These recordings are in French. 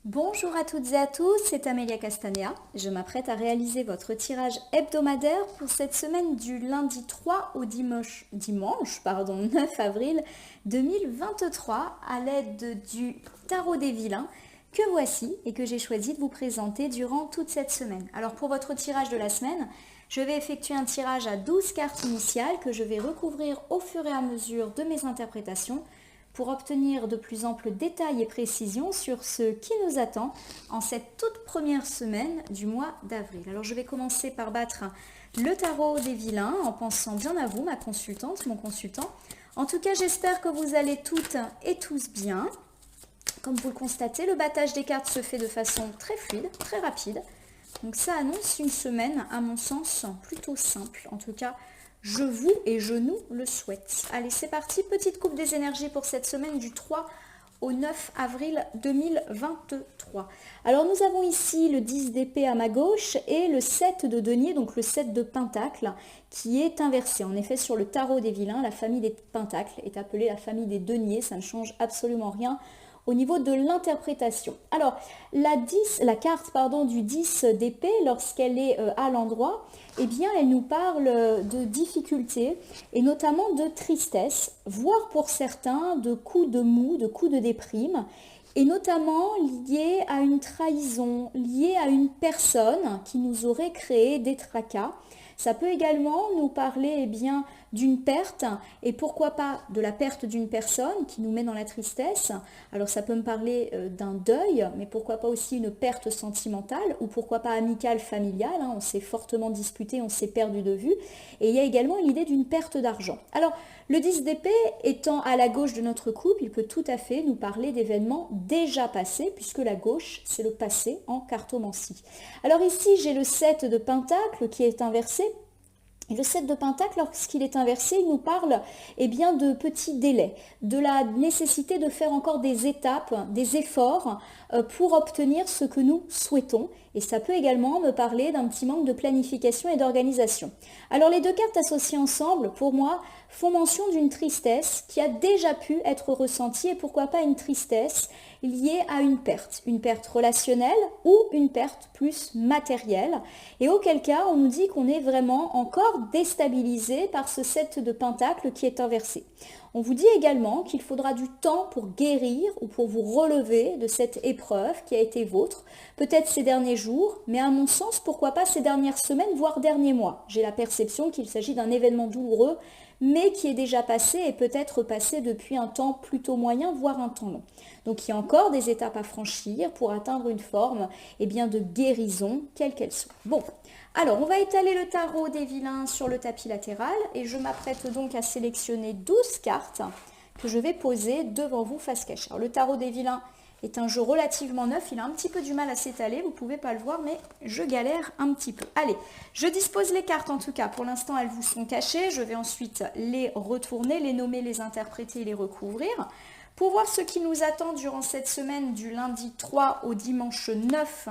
Bonjour à toutes et à tous, c'est Amélia Castanea. Je m'apprête à réaliser votre tirage hebdomadaire pour cette semaine du lundi 3 au dimanche 9 avril 2023 à l'aide du tarot des vilains que voici et que j'ai choisi de vous présenter durant toute cette semaine. Alors pour votre tirage de la semaine, je vais effectuer un tirage à 12 cartes initiales que je vais recouvrir au fur et à mesure de mes interprétations pour obtenir de plus amples détails et précisions sur ce qui nous attend en cette toute première semaine du mois d'avril. Alors je vais commencer par battre le tarot des vilains en pensant bien à vous, ma consultante, mon consultant. En tout cas, j'espère que vous allez toutes et tous bien. Comme vous le constatez, le battage des cartes se fait de façon très fluide, très rapide. Donc ça annonce une semaine, à mon sens, plutôt simple. En tout cas, je vous et je nous le souhaite. Allez, c'est parti. Petite coupe des énergies pour cette semaine du 3 au 9 avril 2023. Alors, nous avons ici le 10 d'épée à ma gauche et le 7 de denier, donc le 7 de pentacle, qui est inversé. En effet, sur le tarot des vilains, la famille des pentacles est appelée la famille des deniers. Ça ne change absolument rien au niveau de l'interprétation. Alors, la carte du 10 d'épée, lorsqu'elle est à l'endroit, eh bien, elle nous parle de difficultés et notamment de tristesse, voire pour certains de coups de mou, de coups de déprime, et notamment lié à une trahison, lié à une personne qui nous aurait créé des tracas. Ça peut également nous parler bien d'une perte et pourquoi pas de la perte d'une personne qui nous met dans la tristesse. Alors ça peut me parler d'un deuil, mais pourquoi pas aussi une perte sentimentale ou pourquoi pas amicale, familiale. On s'est fortement disputé, on s'est perdu de vue. Et il y a également l'idée d'une perte d'argent. Alors le 10 d'épée étant à la gauche de notre couple, il peut tout à fait nous parler d'événements déjà passés puisque la gauche c'est le passé en cartomancie. Alors ici j'ai le 7 de pentacle qui est inversé. Et le 7 de pentacle, lorsqu'il est inversé, il nous parle de petits délais, de la nécessité de faire encore des étapes, des efforts pour obtenir ce que nous souhaitons. Et ça peut également me parler d'un petit manque de planification et d'organisation. Alors les deux cartes associées ensemble, pour moi, font mention d'une tristesse qui a déjà pu être ressentie et pourquoi pas une tristesse liée à une perte relationnelle ou une perte plus matérielle. Et auquel cas, on nous dit qu'on est vraiment encore déstabilisé par ce 7 de pentacle qui est inversé. On vous dit également qu'il faudra du temps pour guérir ou pour vous relever de cette épreuve qui a été vôtre, peut-être ces derniers jours, mais à mon sens, pourquoi pas ces dernières semaines, voire derniers mois. J'ai la perception qu'il s'agit d'un événement douloureux, mais qui est déjà passé et peut-être passé depuis un temps plutôt moyen, voire un temps long. Donc il y a encore des étapes à franchir pour atteindre une forme de guérison, quelle qu'elle soit. Bon, alors on va étaler le tarot des vilains sur le tapis latéral et je m'apprête donc à sélectionner 12 cartes que je vais poser devant vous face cachée. Alors le tarot des vilains est un jeu relativement neuf, il a un petit peu du mal à s'étaler, vous ne pouvez pas le voir, mais je galère un petit peu. Allez, je dispose les cartes en tout cas, pour l'instant elles vous sont cachées, je vais ensuite les retourner, les nommer, les interpréter et les recouvrir. Pour voir ce qui nous attend durant cette semaine du lundi 3 au dimanche 9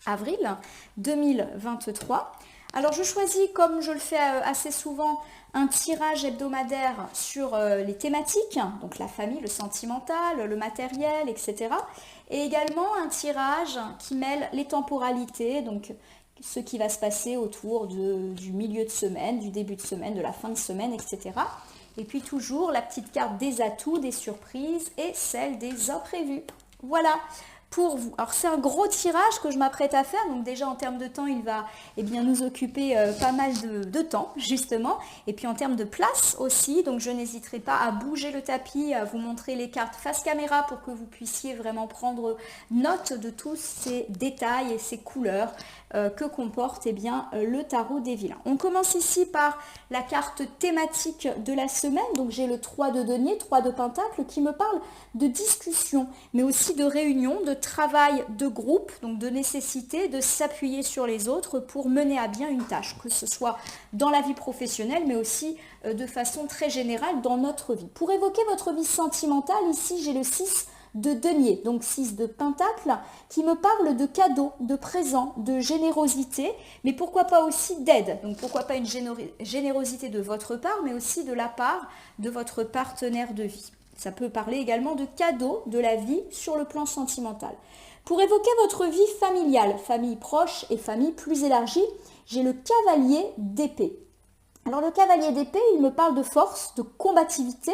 avril 2023. Alors je choisis, comme je le fais assez souvent, un tirage hebdomadaire sur les thématiques, donc la famille, le sentimental, le matériel, etc. Et également un tirage qui mêle les temporalités, donc ce qui va se passer autour du milieu de semaine, du début de semaine, de la fin de semaine, etc. Et puis toujours la petite carte des atouts, des surprises et celle des imprévus. Voilà pour vous. Alors c'est un gros tirage que je m'apprête à faire, donc déjà en termes de temps il va nous occuper pas mal de temps justement, et puis en termes de place aussi, donc je n'hésiterai pas à bouger le tapis, à vous montrer les cartes face caméra pour que vous puissiez vraiment prendre note de tous ces détails et ces couleurs que comporte le tarot des vilains. On commence ici par la carte thématique de la semaine, donc j'ai le 3 de denier, 3 de pentacle qui me parle de discussion, mais aussi de réunion, de travail de groupe, donc de nécessité de s'appuyer sur les autres pour mener à bien une tâche, que ce soit dans la vie professionnelle, mais aussi de façon très générale dans notre vie. Pour évoquer votre vie sentimentale, ici j'ai le 6 de denier, donc 6 de pentacle, qui me parle de cadeaux, de présents, de générosité, mais pourquoi pas aussi d'aide. Donc pourquoi pas une générosité de votre part, mais aussi de la part de votre partenaire de vie. Ça peut parler également de cadeaux de la vie sur le plan sentimental. Pour évoquer votre vie familiale, famille proche et famille plus élargie, j'ai le cavalier d'épée. Alors le cavalier d'épée, il me parle de force, de combativité,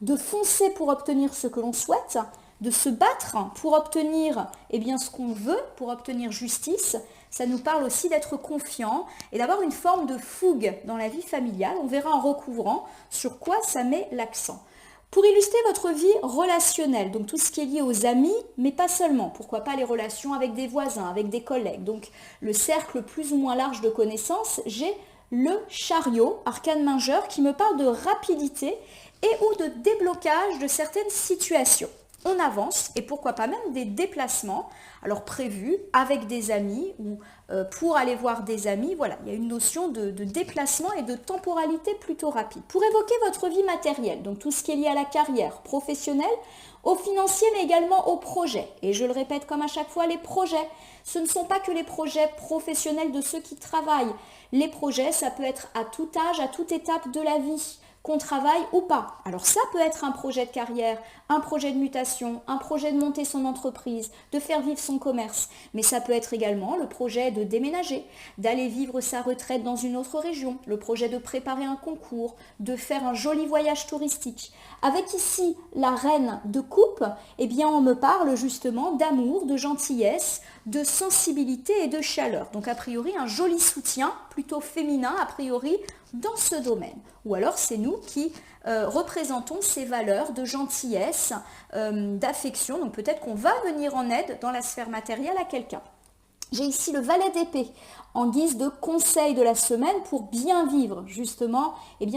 de foncer pour obtenir ce que l'on souhaite, de se battre pour obtenir ce qu'on veut, pour obtenir justice. Ça nous parle aussi d'être confiant et d'avoir une forme de fougue dans la vie familiale. On verra en recouvrant sur quoi ça met l'accent. Pour illustrer votre vie relationnelle, donc tout ce qui est lié aux amis, mais pas seulement. Pourquoi pas les relations avec des voisins, avec des collègues. Donc le cercle plus ou moins large de connaissances, j'ai le chariot, arcane majeur, qui me parle de rapidité et ou de déblocage de certaines situations. On avance et pourquoi pas même des déplacements, alors prévus avec des amis ou pour aller voir des amis. Voilà, il y a une notion de déplacement et de temporalité plutôt rapide. Pour évoquer votre vie matérielle, donc tout ce qui est lié à la carrière professionnelle, au financier mais également au projet. Et je le répète comme à chaque fois, les projets, ce ne sont pas que les projets professionnels de ceux qui travaillent. Les projets, ça peut être à tout âge, à toute étape de la vie, qu'on travaille ou pas. Alors ça peut être un projet de carrière, un projet de mutation, un projet de monter son entreprise, de faire vivre son commerce. Mais ça peut être également le projet de déménager, d'aller vivre sa retraite dans une autre région, le projet de préparer un concours, de faire un joli voyage touristique. Avec ici la reine de coupe, on me parle justement d'amour, de gentillesse, de sensibilité et de chaleur. Donc a priori un joli soutien, plutôt féminin a priori, dans ce domaine. Ou alors c'est nous qui représentons ces valeurs de gentillesse, d'affection. Donc peut-être qu'on va venir en aide dans la sphère matérielle à quelqu'un. J'ai ici le valet d'épée en guise de conseil de la semaine pour bien vivre justement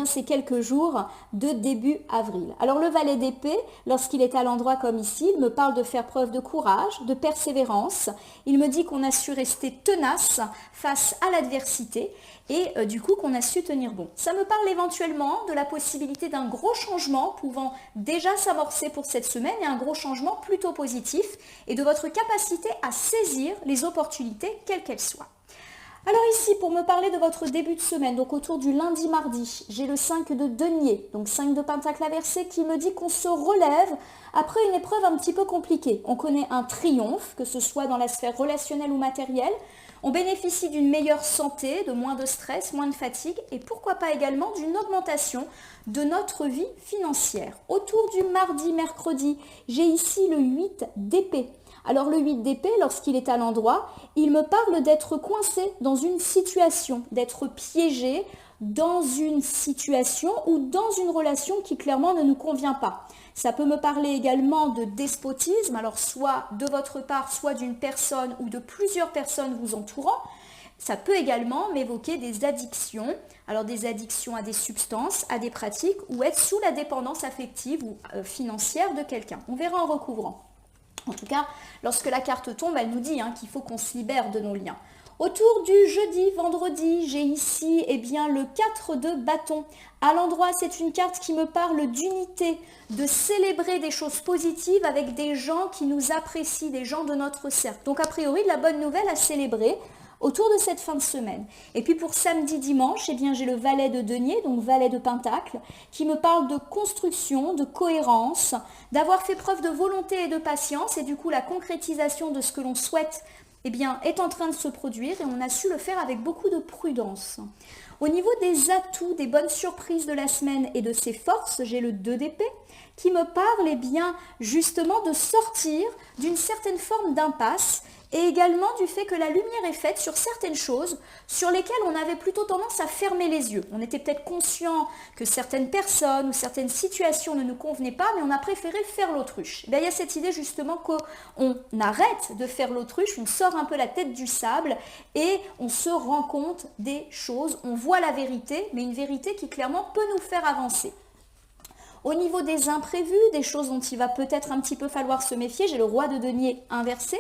ces quelques jours de début avril. Alors le valet d'épée, lorsqu'il est à l'endroit comme ici, il me parle de faire preuve de courage, de persévérance. Il me dit qu'on a su rester tenace face à l'adversité et du coup qu'on a su tenir bon. Ça me parle éventuellement de la possibilité d'un gros changement pouvant déjà s'amorcer pour cette semaine et un gros changement plutôt positif et de votre capacité à saisir les opportunités quelles qu'elles soient. Alors ici, pour me parler de votre début de semaine, donc autour du lundi-mardi, j'ai le 5 de denier, donc 5 de pentacle inversé, qui me dit qu'on se relève après une épreuve un petit peu compliquée. On connaît un triomphe, que ce soit dans la sphère relationnelle ou matérielle. On bénéficie d'une meilleure santé, de moins de stress, moins de fatigue et pourquoi pas également d'une augmentation de notre vie financière. Autour du mardi-mercredi, j'ai ici le 8 d'épée. Alors le 8 d'épée, lorsqu'il est à l'endroit, il me parle d'être coincé dans une situation, d'être piégé dans une situation ou dans une relation qui clairement ne nous convient pas. Ça peut me parler également de despotisme, alors soit de votre part, soit d'une personne ou de plusieurs personnes vous entourant. Ça peut également m'évoquer des addictions, alors des addictions à des substances, à des pratiques ou être sous la dépendance affective ou financière de quelqu'un. On verra en recouvrant. En tout cas, lorsque la carte tombe, elle nous dit qu'il faut qu'on se libère de nos liens. Autour du jeudi, vendredi, j'ai ici le 4 de bâton. À l'endroit, c'est une carte qui me parle d'unité, de célébrer des choses positives avec des gens qui nous apprécient, des gens de notre cercle. Donc a priori, de la bonne nouvelle à célébrer autour de cette fin de semaine. Et puis pour samedi, dimanche, j'ai le valet de denier, donc valet de pentacle, qui me parle de construction, de cohérence, d'avoir fait preuve de volonté et de patience, et du coup la concrétisation de ce que l'on souhaite est en train de se produire, et on a su le faire avec beaucoup de prudence. Au niveau des atouts, des bonnes surprises de la semaine et de ses forces, j'ai le 2 d'épée, qui me parle justement de sortir d'une certaine forme d'impasse et également du fait que la lumière est faite sur certaines choses sur lesquelles on avait plutôt tendance à fermer les yeux. On était peut-être conscient que certaines personnes ou certaines situations ne nous convenaient pas, mais on a préféré faire l'autruche. Il y a cette idée justement qu'on arrête de faire l'autruche, on sort un peu la tête du sable et on se rend compte des choses, on voit la vérité, mais une vérité qui clairement peut nous faire avancer. Au niveau des imprévus, des choses dont il va peut-être un petit peu falloir se méfier, j'ai le roi de denier inversé.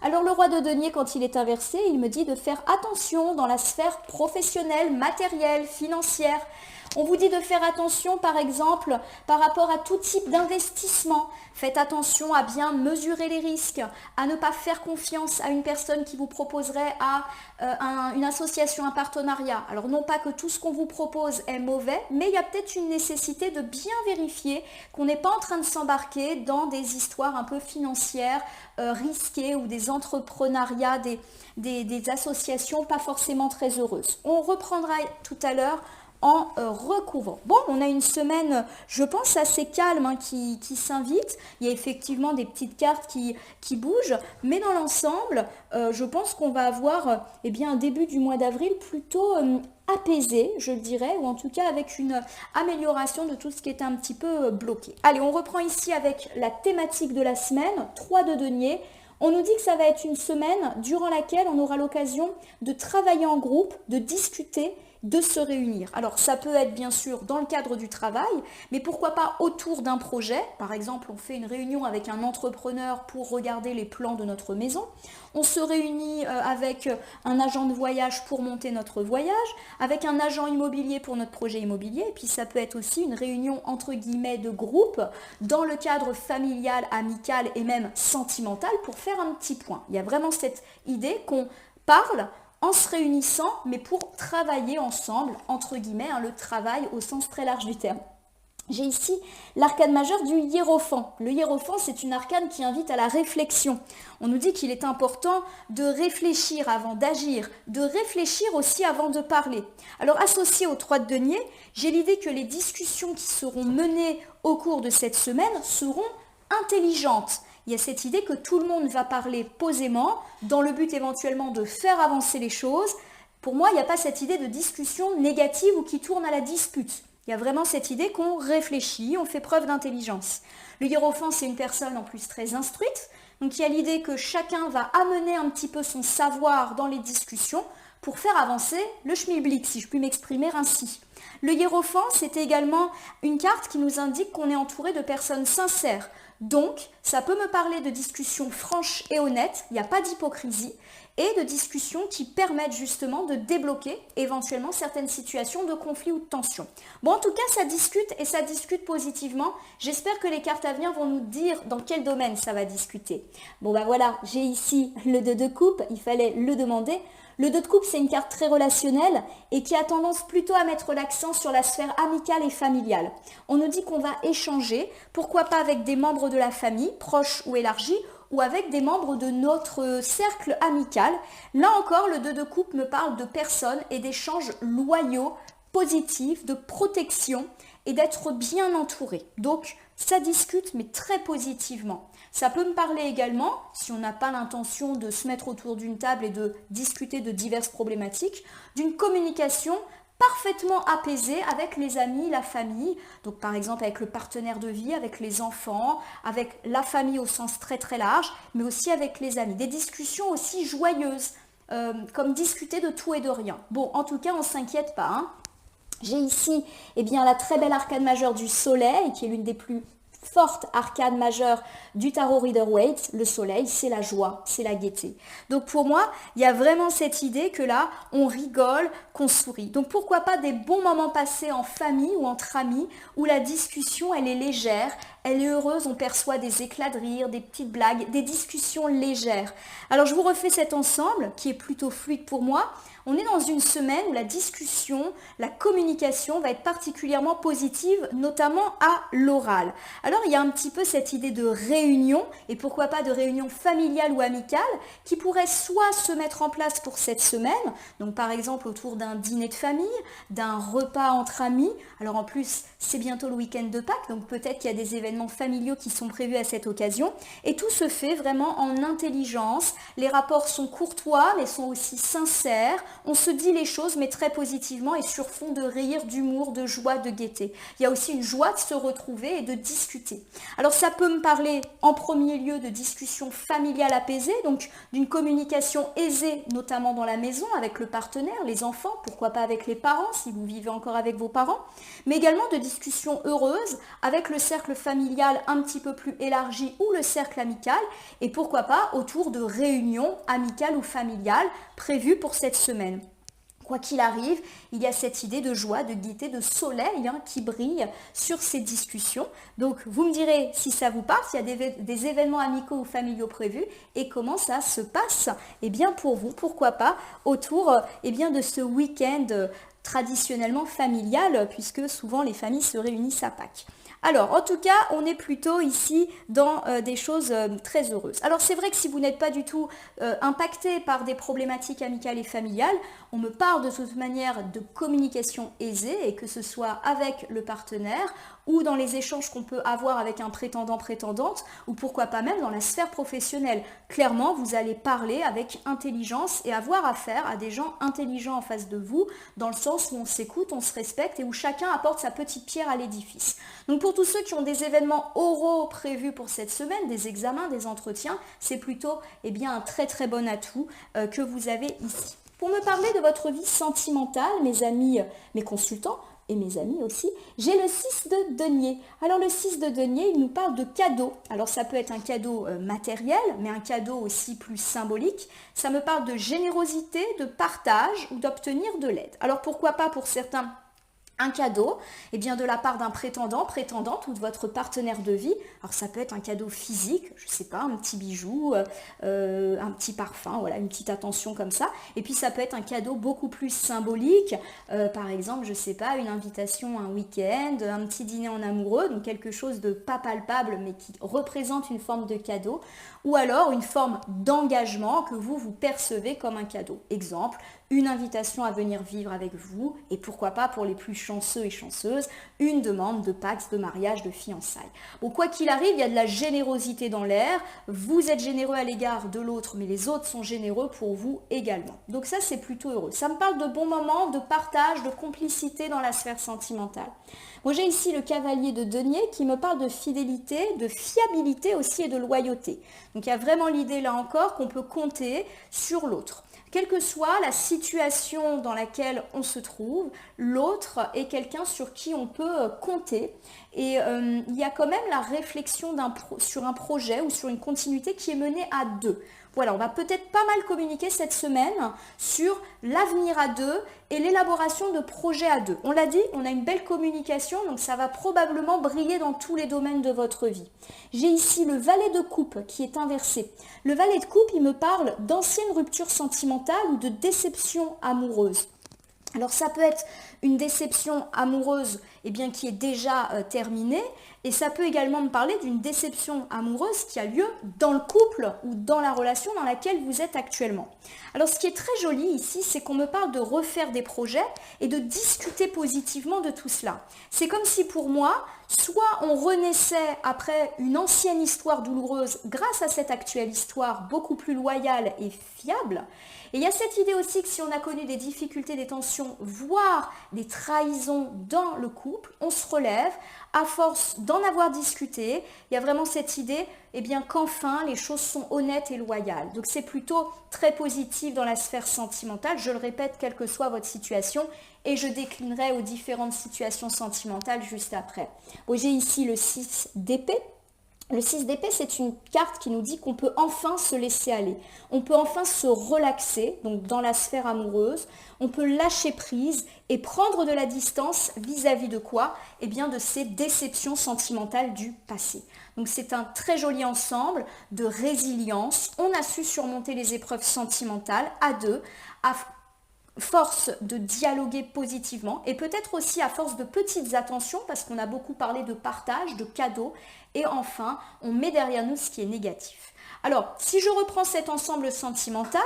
Alors le roi de denier, quand il est inversé, il me dit de faire attention dans la sphère professionnelle, matérielle, financière. On vous dit de faire attention, par exemple, par rapport à tout type d'investissement. Faites attention à bien mesurer les risques, à ne pas faire confiance à une personne qui vous proposerait une association, un partenariat. Alors non pas que tout ce qu'on vous propose est mauvais, mais il y a peut-être une nécessité de bien vérifier qu'on n'est pas en train de s'embarquer dans des histoires un peu financières risquées ou des entrepreneuriats, des associations pas forcément très heureuses. On reprendra tout à l'heure en recouvrant. Bon, on a une semaine, je pense, assez calme qui s'invite. Il y a effectivement des petites cartes qui bougent, mais dans l'ensemble, je pense qu'on va avoir un début du mois d'avril plutôt apaisé, je le dirais, ou en tout cas avec une amélioration de tout ce qui est un petit peu bloqué. Allez, on reprend ici avec la thématique de la semaine, 3 de denier. On nous dit que ça va être une semaine durant laquelle on aura l'occasion de travailler en groupe, de discuter, de se réunir. Alors ça peut être bien sûr dans le cadre du travail, mais pourquoi pas autour d'un projet. Par exemple, on fait une réunion avec un entrepreneur pour regarder les plans de notre maison. On se réunit avec un agent de voyage pour monter notre voyage, avec un agent immobilier pour notre projet immobilier. Et puis ça peut être aussi une réunion entre guillemets de groupe dans le cadre familial, amical et même sentimental pour faire un petit point. Il y a vraiment cette idée qu'on parle en se réunissant, mais pour travailler ensemble, entre guillemets, le travail au sens très large du terme. J'ai ici l'arcane majeure du hiérophant. Le hiérophant, c'est une arcane qui invite à la réflexion. On nous dit qu'il est important de réfléchir avant d'agir, de réfléchir aussi avant de parler. Alors, associé aux 3 de denier, j'ai l'idée que les discussions qui seront menées au cours de cette semaine seront intelligentes. Il y a cette idée que tout le monde va parler posément, dans le but éventuellement de faire avancer les choses. Pour moi, il n'y a pas cette idée de discussion négative ou qui tourne à la dispute. Il y a vraiment cette idée qu'on réfléchit, on fait preuve d'intelligence. Le hiérophant, c'est une personne en plus très instruite. Donc il y a l'idée que chacun va amener un petit peu son savoir dans les discussions pour faire avancer le schmilblick, si je puis m'exprimer ainsi. Le hiérophant, c'est également une carte qui nous indique qu'on est entouré de personnes sincères. Donc, ça peut me parler de discussions franches et honnêtes, il n'y a pas d'hypocrisie, et de discussions qui permettent justement de débloquer éventuellement certaines situations de conflit ou de tension. Bon, en tout cas, ça discute et ça discute positivement. J'espère que les cartes à venir vont nous dire dans quel domaine ça va discuter. Bon, ben voilà, j'ai ici le 2 de coupe, il fallait le demander. Le 2 de coupe, c'est une carte très relationnelle et qui a tendance plutôt à mettre l'accent sur la sphère amicale et familiale. On nous dit qu'on va échanger, pourquoi pas avec des membres de la famille, proches ou élargis, ou avec des membres de notre cercle amical. Là encore, le 2 de coupe me parle de personnes et d'échanges loyaux, positifs, de protection et d'être bien entouré. Donc, ça discute, mais très positivement. Ça peut me parler également, si on n'a pas l'intention de se mettre autour d'une table et de discuter de diverses problématiques, d'une communication parfaitement apaisée avec les amis, la famille, donc par exemple avec le partenaire de vie, avec les enfants, avec la famille au sens très très large, mais aussi avec les amis. Des discussions aussi joyeuses, comme discuter de tout et de rien. Bon, en tout cas, on ne s'inquiète pas, hein. J'ai ici la très belle arcane majeure du soleil, qui est l'une des plus fortes arcanes majeures du tarot Rider-Waite. Le soleil, c'est la joie, c'est la gaieté. Donc pour moi, il y a vraiment cette idée que là, on rigole, qu'on sourit. Donc pourquoi pas des bons moments passés en famille ou entre amis, où la discussion, elle est légère, elle est heureuse, on perçoit des éclats de rire, des petites blagues, des discussions légères. Alors je vous refais cet ensemble, qui est plutôt fluide pour moi. On est dans une semaine où la discussion, la communication va être particulièrement positive, notamment à l'oral. Alors il y a un petit peu cette idée de réunion, et pourquoi pas de réunion familiale ou amicale, qui pourrait soit se mettre en place pour cette semaine, donc par exemple autour d'un dîner de famille, d'un repas entre amis. Alors en plus, c'est bientôt le week-end de Pâques, donc peut-être qu'il y a des événements familiaux qui sont prévus à cette occasion. Et tout se fait vraiment en intelligence. Les rapports sont courtois, mais sont aussi sincères. On se dit les choses, mais très positivement et sur fond de rire, d'humour, de joie, de gaieté. Il y a aussi une joie de se retrouver et de discuter. Alors ça peut me parler en premier lieu de discussions familiales apaisées, donc d'une communication aisée, notamment dans la maison, avec le partenaire, les enfants, pourquoi pas avec les parents, si vous vivez encore avec vos parents, mais également de discussions heureuses avec le cercle familial un petit peu plus élargi ou le cercle amical, et pourquoi pas autour de réunions amicales ou familiales prévues pour cette semaine. Quoi qu'il arrive, il y a cette idée de joie, de gaieté, de soleil qui brille sur ces discussions. Donc, vous me direz si ça vous parle, s'il y a des événements amicaux ou familiaux prévus et comment ça se passe, eh bien pour vous, pourquoi pas, autour bien, de ce week-end traditionnellement familial, puisque souvent les familles se réunissent à Pâques. Alors, en tout cas, on est plutôt ici dans des choses très heureuses. Alors, c'est vrai que si vous n'êtes pas du tout impacté par des problématiques amicales et familiales, on me parle de toute manière de communication aisée, et que ce soit avec le partenaire ou dans les échanges qu'on peut avoir avec un prétendant-prétendante, ou pourquoi pas même dans la sphère professionnelle. Clairement, vous allez parler avec intelligence et avoir affaire à des gens intelligents en face de vous, dans le sens où on s'écoute, on se respecte et où chacun apporte sa petite pierre à l'édifice. Donc pour tous ceux qui ont des événements oraux prévus pour cette semaine, des examens, des entretiens, c'est plutôt un très très bon atout que vous avez ici. Pour me parler de votre vie sentimentale, mes amis, mes consultants, et mes amis aussi, j'ai le 6 de denier. Alors le 6 de denier, il nous parle de cadeau. Alors ça peut être un cadeau matériel, mais un cadeau aussi plus symbolique. Ça me parle de générosité, de partage ou d'obtenir de l'aide. Alors pourquoi pas pour certains un cadeau, de la part d'un prétendant, prétendante ou de votre partenaire de vie. Alors ça peut être un cadeau physique, je sais pas, un petit bijou, un petit parfum, voilà, une petite attention comme ça. Et puis ça peut être un cadeau beaucoup plus symbolique, par exemple, je sais pas, une invitation à un week-end, un petit dîner en amoureux, donc quelque chose de pas palpable mais qui représente une forme de cadeau, ou alors une forme d'engagement que vous percevez comme un cadeau. Exemple, une invitation à venir vivre avec vous, et pourquoi pas pour les plus chanceux et chanceuses, une demande de pax, de mariage, de fiançailles. Bon, quoi qu'il arrive, il y a de la générosité dans l'air, vous êtes généreux à l'égard de l'autre, mais les autres sont généreux pour vous également. Donc ça, c'est plutôt heureux. Ça me parle de bons moments, de partage, de complicité dans la sphère sentimentale. Bon, j'ai ici le cavalier de denier qui me parle de fidélité, de fiabilité aussi et de loyauté. Donc il y a vraiment l'idée là encore qu'on peut compter sur l'autre. Quelle que soit la situation dans laquelle on se trouve, l'autre est quelqu'un sur qui on peut compter. Et il y a quand même la réflexion sur un projet ou sur une continuité qui est menée à deux. Voilà, on va peut-être pas mal communiquer cette semaine sur l'avenir à deux et l'élaboration de projets à deux. On l'a dit, on a une belle communication, donc ça va probablement briller dans tous les domaines de votre vie. J'ai ici le valet de coupe qui est inversé. Le valet de coupe, il me parle d'anciennes ruptures sentimentales ou de déceptions amoureuses. Alors ça peut être une déception amoureuse qui est déjà terminée, et ça peut également me parler d'une déception amoureuse qui a lieu dans le couple ou dans la relation dans laquelle vous êtes actuellement. Alors ce qui est très joli ici, c'est qu'on me parle de refaire des projets et de discuter positivement de tout cela. C'est comme si pour moi, soit on renaissait après une ancienne histoire douloureuse grâce à cette actuelle histoire beaucoup plus loyale et fiable. Et il y a cette idée aussi que si on a connu des difficultés, des tensions, voire des trahisons dans le couple, on se relève à force d'en avoir discuté. Il y a vraiment cette idée qu'enfin les choses sont honnêtes et loyales. Donc c'est plutôt très positif dans la sphère sentimentale. Je le répète, quelle que soit votre situation, et je déclinerai aux différentes situations sentimentales juste après. Bon, j'ai ici le 6 d'épée. Le 6 d'épée, c'est une carte qui nous dit qu'on peut enfin se laisser aller. On peut enfin se relaxer, donc dans la sphère amoureuse. On peut lâcher prise et prendre de la distance vis-à-vis de quoi ? De ces déceptions sentimentales du passé. Donc c'est un très joli ensemble de résilience. On a su surmonter les épreuves sentimentales à deux, à force de dialoguer positivement et peut-être aussi à force de petites attentions parce qu'on a beaucoup parlé de partage, de cadeaux et enfin on met derrière nous ce qui est négatif. Alors, si je reprends cet ensemble sentimental,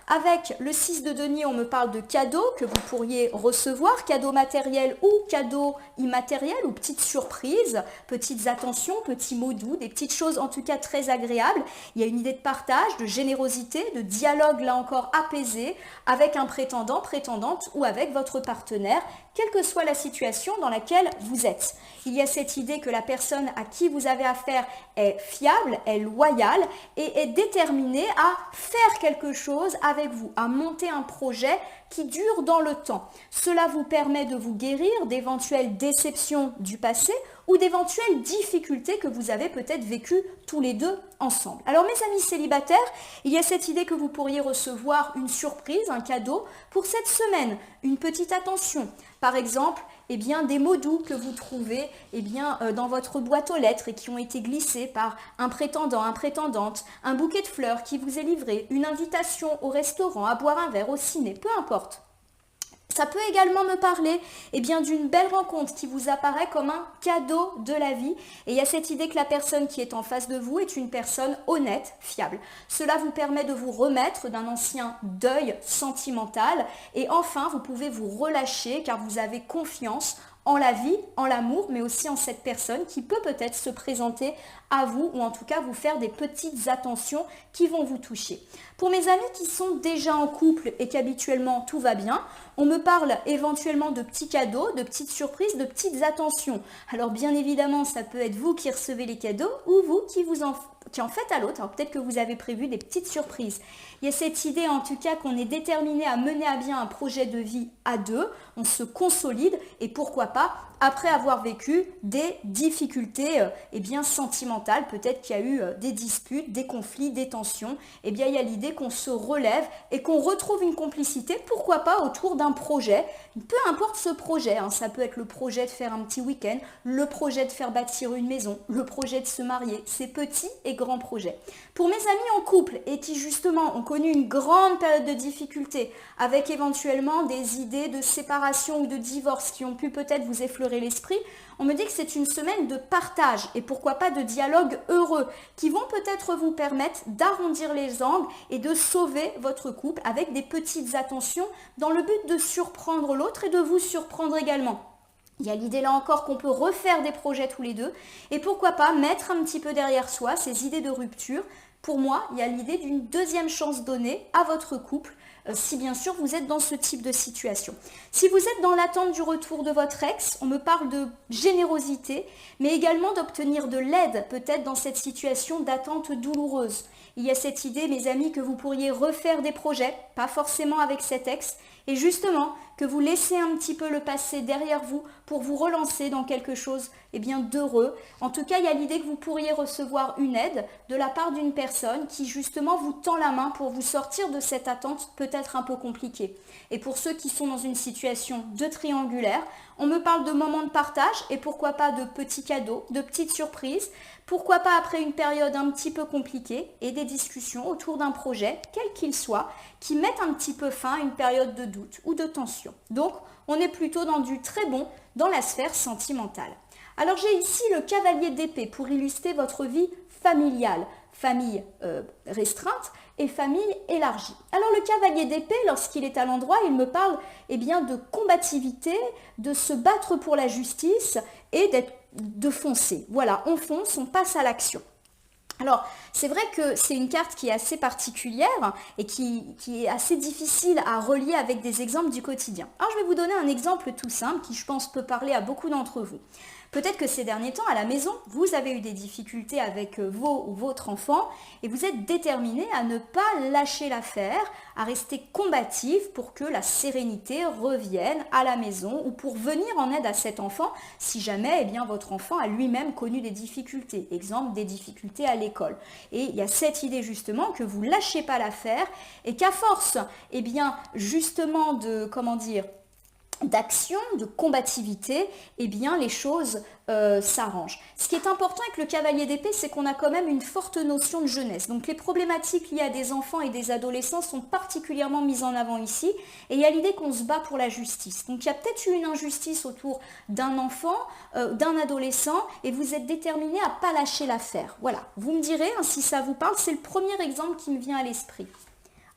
avec le 6 de denier, on me parle de cadeaux que vous pourriez recevoir, cadeaux matériels ou cadeaux immatériels ou petites surprises, petites attentions, petits mots doux, des petites choses en tout cas très agréables. Il y a une idée de partage, de générosité, de dialogue là encore apaisé avec un prétendant, prétendante ou avec votre partenaire, quelle que soit la situation dans laquelle vous êtes. Il y a cette idée que la personne à qui vous avez affaire est fiable, est loyale et est déterminée à faire quelque chose avec vous, à monter un projet qui dure dans le temps. Cela vous permet de vous guérir d'éventuelles déceptions du passé ou d'éventuelles difficultés que vous avez peut-être vécues tous les deux ensemble. Alors mes amis célibataires, il y a cette idée que vous pourriez recevoir une surprise, un cadeau pour cette semaine, une petite attention. Par exemple, des mots doux que vous trouvez dans votre boîte aux lettres et qui ont été glissés par un prétendant, une prétendante, un bouquet de fleurs qui vous est livré, une invitation au restaurant, à boire un verre, au ciné, peu importe. Ça peut également me parler d'une belle rencontre qui vous apparaît comme un cadeau de la vie. Et il y a cette idée que la personne qui est en face de vous est une personne honnête, fiable. Cela vous permet de vous remettre d'un ancien deuil sentimental. Et enfin, vous pouvez vous relâcher car vous avez confiance en la vie, en l'amour, mais aussi en cette personne qui peut peut-être se présenter à vous ou en tout cas vous faire des petites attentions qui vont vous toucher. Pour mes amis qui sont déjà en couple et qu'habituellement tout va bien, on me parle éventuellement de petits cadeaux, de petites surprises, de petites attentions. Alors bien évidemment, ça peut être vous qui recevez les cadeaux ou vous qui en faites à l'autre. Alors peut-être que vous avez prévu des petites surprises. Il y a cette idée en tout cas qu'on est déterminé à mener à bien un projet de vie à deux, on se consolide et pourquoi pas après avoir vécu des difficultés sentimentales, peut-être qu'il y a eu des disputes, des conflits, des tensions, il y a l'idée qu'on se relève et qu'on retrouve une complicité, pourquoi pas autour d'un projet, peu importe ce projet, ça peut être le projet de faire un petit week-end, le projet de faire bâtir une maison, le projet de se marier, ces petits et grands projets. Pour mes amis en couple et qui justement ont connu une grande période de difficulté avec éventuellement des idées de séparation ou de divorce qui ont pu peut-être vous effleurer l'esprit, on me dit que c'est une semaine de partage et pourquoi pas de dialogue heureux qui vont peut-être vous permettre d'arrondir les angles et de sauver votre couple avec des petites attentions dans le but de surprendre l'autre et de vous surprendre également. Il y a l'idée là encore qu'on peut refaire des projets tous les deux et pourquoi pas mettre un petit peu derrière soi ces idées de rupture. Pour moi, il y a l'idée d'une deuxième chance donnée à votre couple si bien sûr vous êtes dans ce type de situation. Si vous êtes dans l'attente du retour de votre ex, on me parle de générosité, mais également d'obtenir de l'aide peut-être dans cette situation d'attente douloureuse. Il y a cette idée, mes amis, que vous pourriez refaire des projets, pas forcément avec cet ex, et justement que vous laissez un petit peu le passé derrière vous pour vous relancer dans quelque chose d'heureux. En tout cas, il y a l'idée que vous pourriez recevoir une aide de la part d'une personne qui justement vous tend la main pour vous sortir de cette attente peut-être un peu compliquée. Et pour ceux qui sont dans une situation de triangulaire, on me parle de moments de partage et pourquoi pas de petits cadeaux, de petites surprises, pourquoi pas après une période un petit peu compliquée et des discussions autour d'un projet, quel qu'il soit, qui mettent un petit peu fin à une période de doute ou de tension. Donc, on est plutôt dans du très bon dans la sphère sentimentale. Alors, j'ai ici le cavalier d'épée pour illustrer votre vie familiale, famille restreinte et famille élargie. Alors, le cavalier d'épée, lorsqu'il est à l'endroit, il me parle de combativité, de se battre pour la justice et de foncer. Voilà, on fonce, on passe à l'action. Alors, c'est vrai que c'est une carte qui est assez particulière et qui est assez difficile à relier avec des exemples du quotidien. Alors, je vais vous donner un exemple tout simple qui, je pense, peut parler à beaucoup d'entre vous. Peut-être que ces derniers temps, à la maison, vous avez eu des difficultés avec vos ou votre enfant et vous êtes déterminé à ne pas lâcher l'affaire, à rester combatif pour que la sérénité revienne à la maison ou pour venir en aide à cet enfant si jamais votre enfant a lui-même connu des difficultés. Exemple, des difficultés à l'école. Et il y a cette idée justement que vous ne lâchez pas l'affaire et qu'à force, justement d'action, de combativité, les choses s'arrangent. Ce qui est important avec le cavalier d'épée, c'est qu'on a quand même une forte notion de jeunesse. Donc les problématiques liées à des enfants et des adolescents sont particulièrement mises en avant ici. Et il y a l'idée qu'on se bat pour la justice. Donc il y a peut-être eu une injustice autour d'un enfant, d'un adolescent, et vous êtes déterminé à ne pas lâcher l'affaire. Voilà, vous me direz si ça vous parle, c'est le premier exemple qui me vient à l'esprit.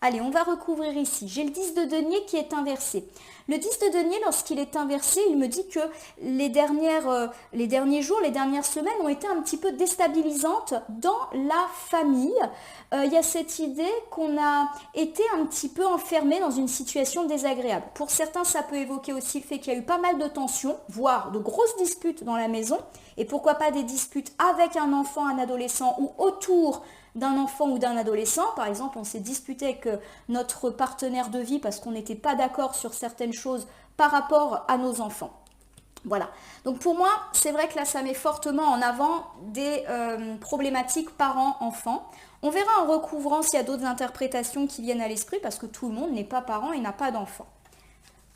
Allez, on va recouvrir ici. J'ai le 10 de denier qui est inversé. Le 10 de denier, lorsqu'il est inversé, il me dit que les derniers jours, les dernières semaines ont été un petit peu déstabilisantes dans la famille. Il y a cette idée qu'on a été un petit peu enfermé dans une situation désagréable. Pour certains, ça peut évoquer aussi le fait qu'il y a eu pas mal de tensions, voire de grosses disputes dans la maison. Et pourquoi pas des disputes avec un enfant, un adolescent ou autour d'un enfant ou d'un adolescent. Par exemple, on s'est disputé avec notre partenaire de vie parce qu'on n'était pas d'accord sur certaines choses par rapport à nos enfants. Voilà, donc pour moi, c'est vrai que là, ça met fortement en avant des problématiques parents-enfants. On verra en recouvrant s'il y a d'autres interprétations qui viennent à l'esprit, parce que tout le monde n'est pas parent et n'a pas d'enfant.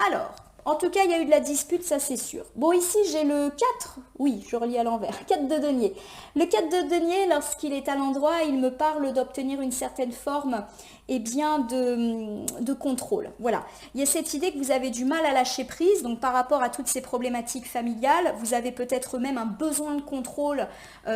Alors, en tout cas, il y a eu de la dispute, ça c'est sûr. Bon, ici, j'ai le 4, oui, je relis à l'envers, 4 de denier. Le 4 de denier, lorsqu'il est à l'endroit, il me parle d'obtenir une certaine forme de contrôle. Voilà, il y a cette idée que vous avez du mal à lâcher prise, donc par rapport à toutes ces problématiques familiales, vous avez peut-être même un besoin de contrôle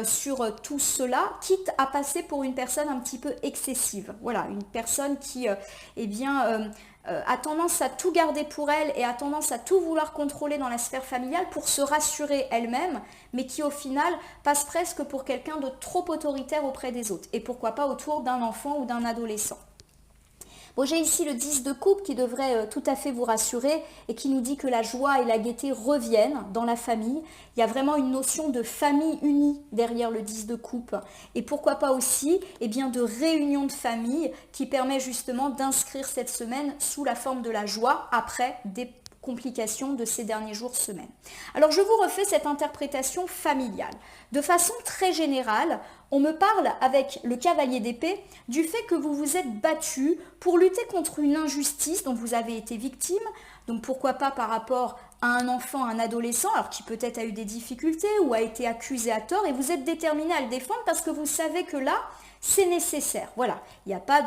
sur tout cela, quitte à passer pour une personne un petit peu excessive. Voilà, une personne qui, a tendance à tout garder pour elle et a tendance à tout vouloir contrôler dans la sphère familiale pour se rassurer elle-même, mais qui au final passe presque pour quelqu'un de trop autoritaire auprès des autres. Et pourquoi pas autour d'un enfant ou d'un adolescent. Bon, j'ai ici le 10 de coupe qui devrait tout à fait vous rassurer et qui nous dit que la joie et la gaieté reviennent dans la famille. Il y a vraiment une notion de famille unie derrière le 10 de coupe. Et pourquoi pas aussi de réunion de famille qui permet justement d'inscrire cette semaine sous la forme de la joie après des complications de ces derniers jours, semaines. Alors je vous refais cette interprétation familiale. De façon très générale, on me parle avec le cavalier d'épée du fait que vous vous êtes battu pour lutter contre une injustice dont vous avez été victime, donc pourquoi pas par rapport à un enfant, un adolescent, alors qui peut-être a eu des difficultés ou a été accusé à tort, et vous êtes déterminé à le défendre parce que vous savez que là, c'est nécessaire. Voilà, il n'y a pas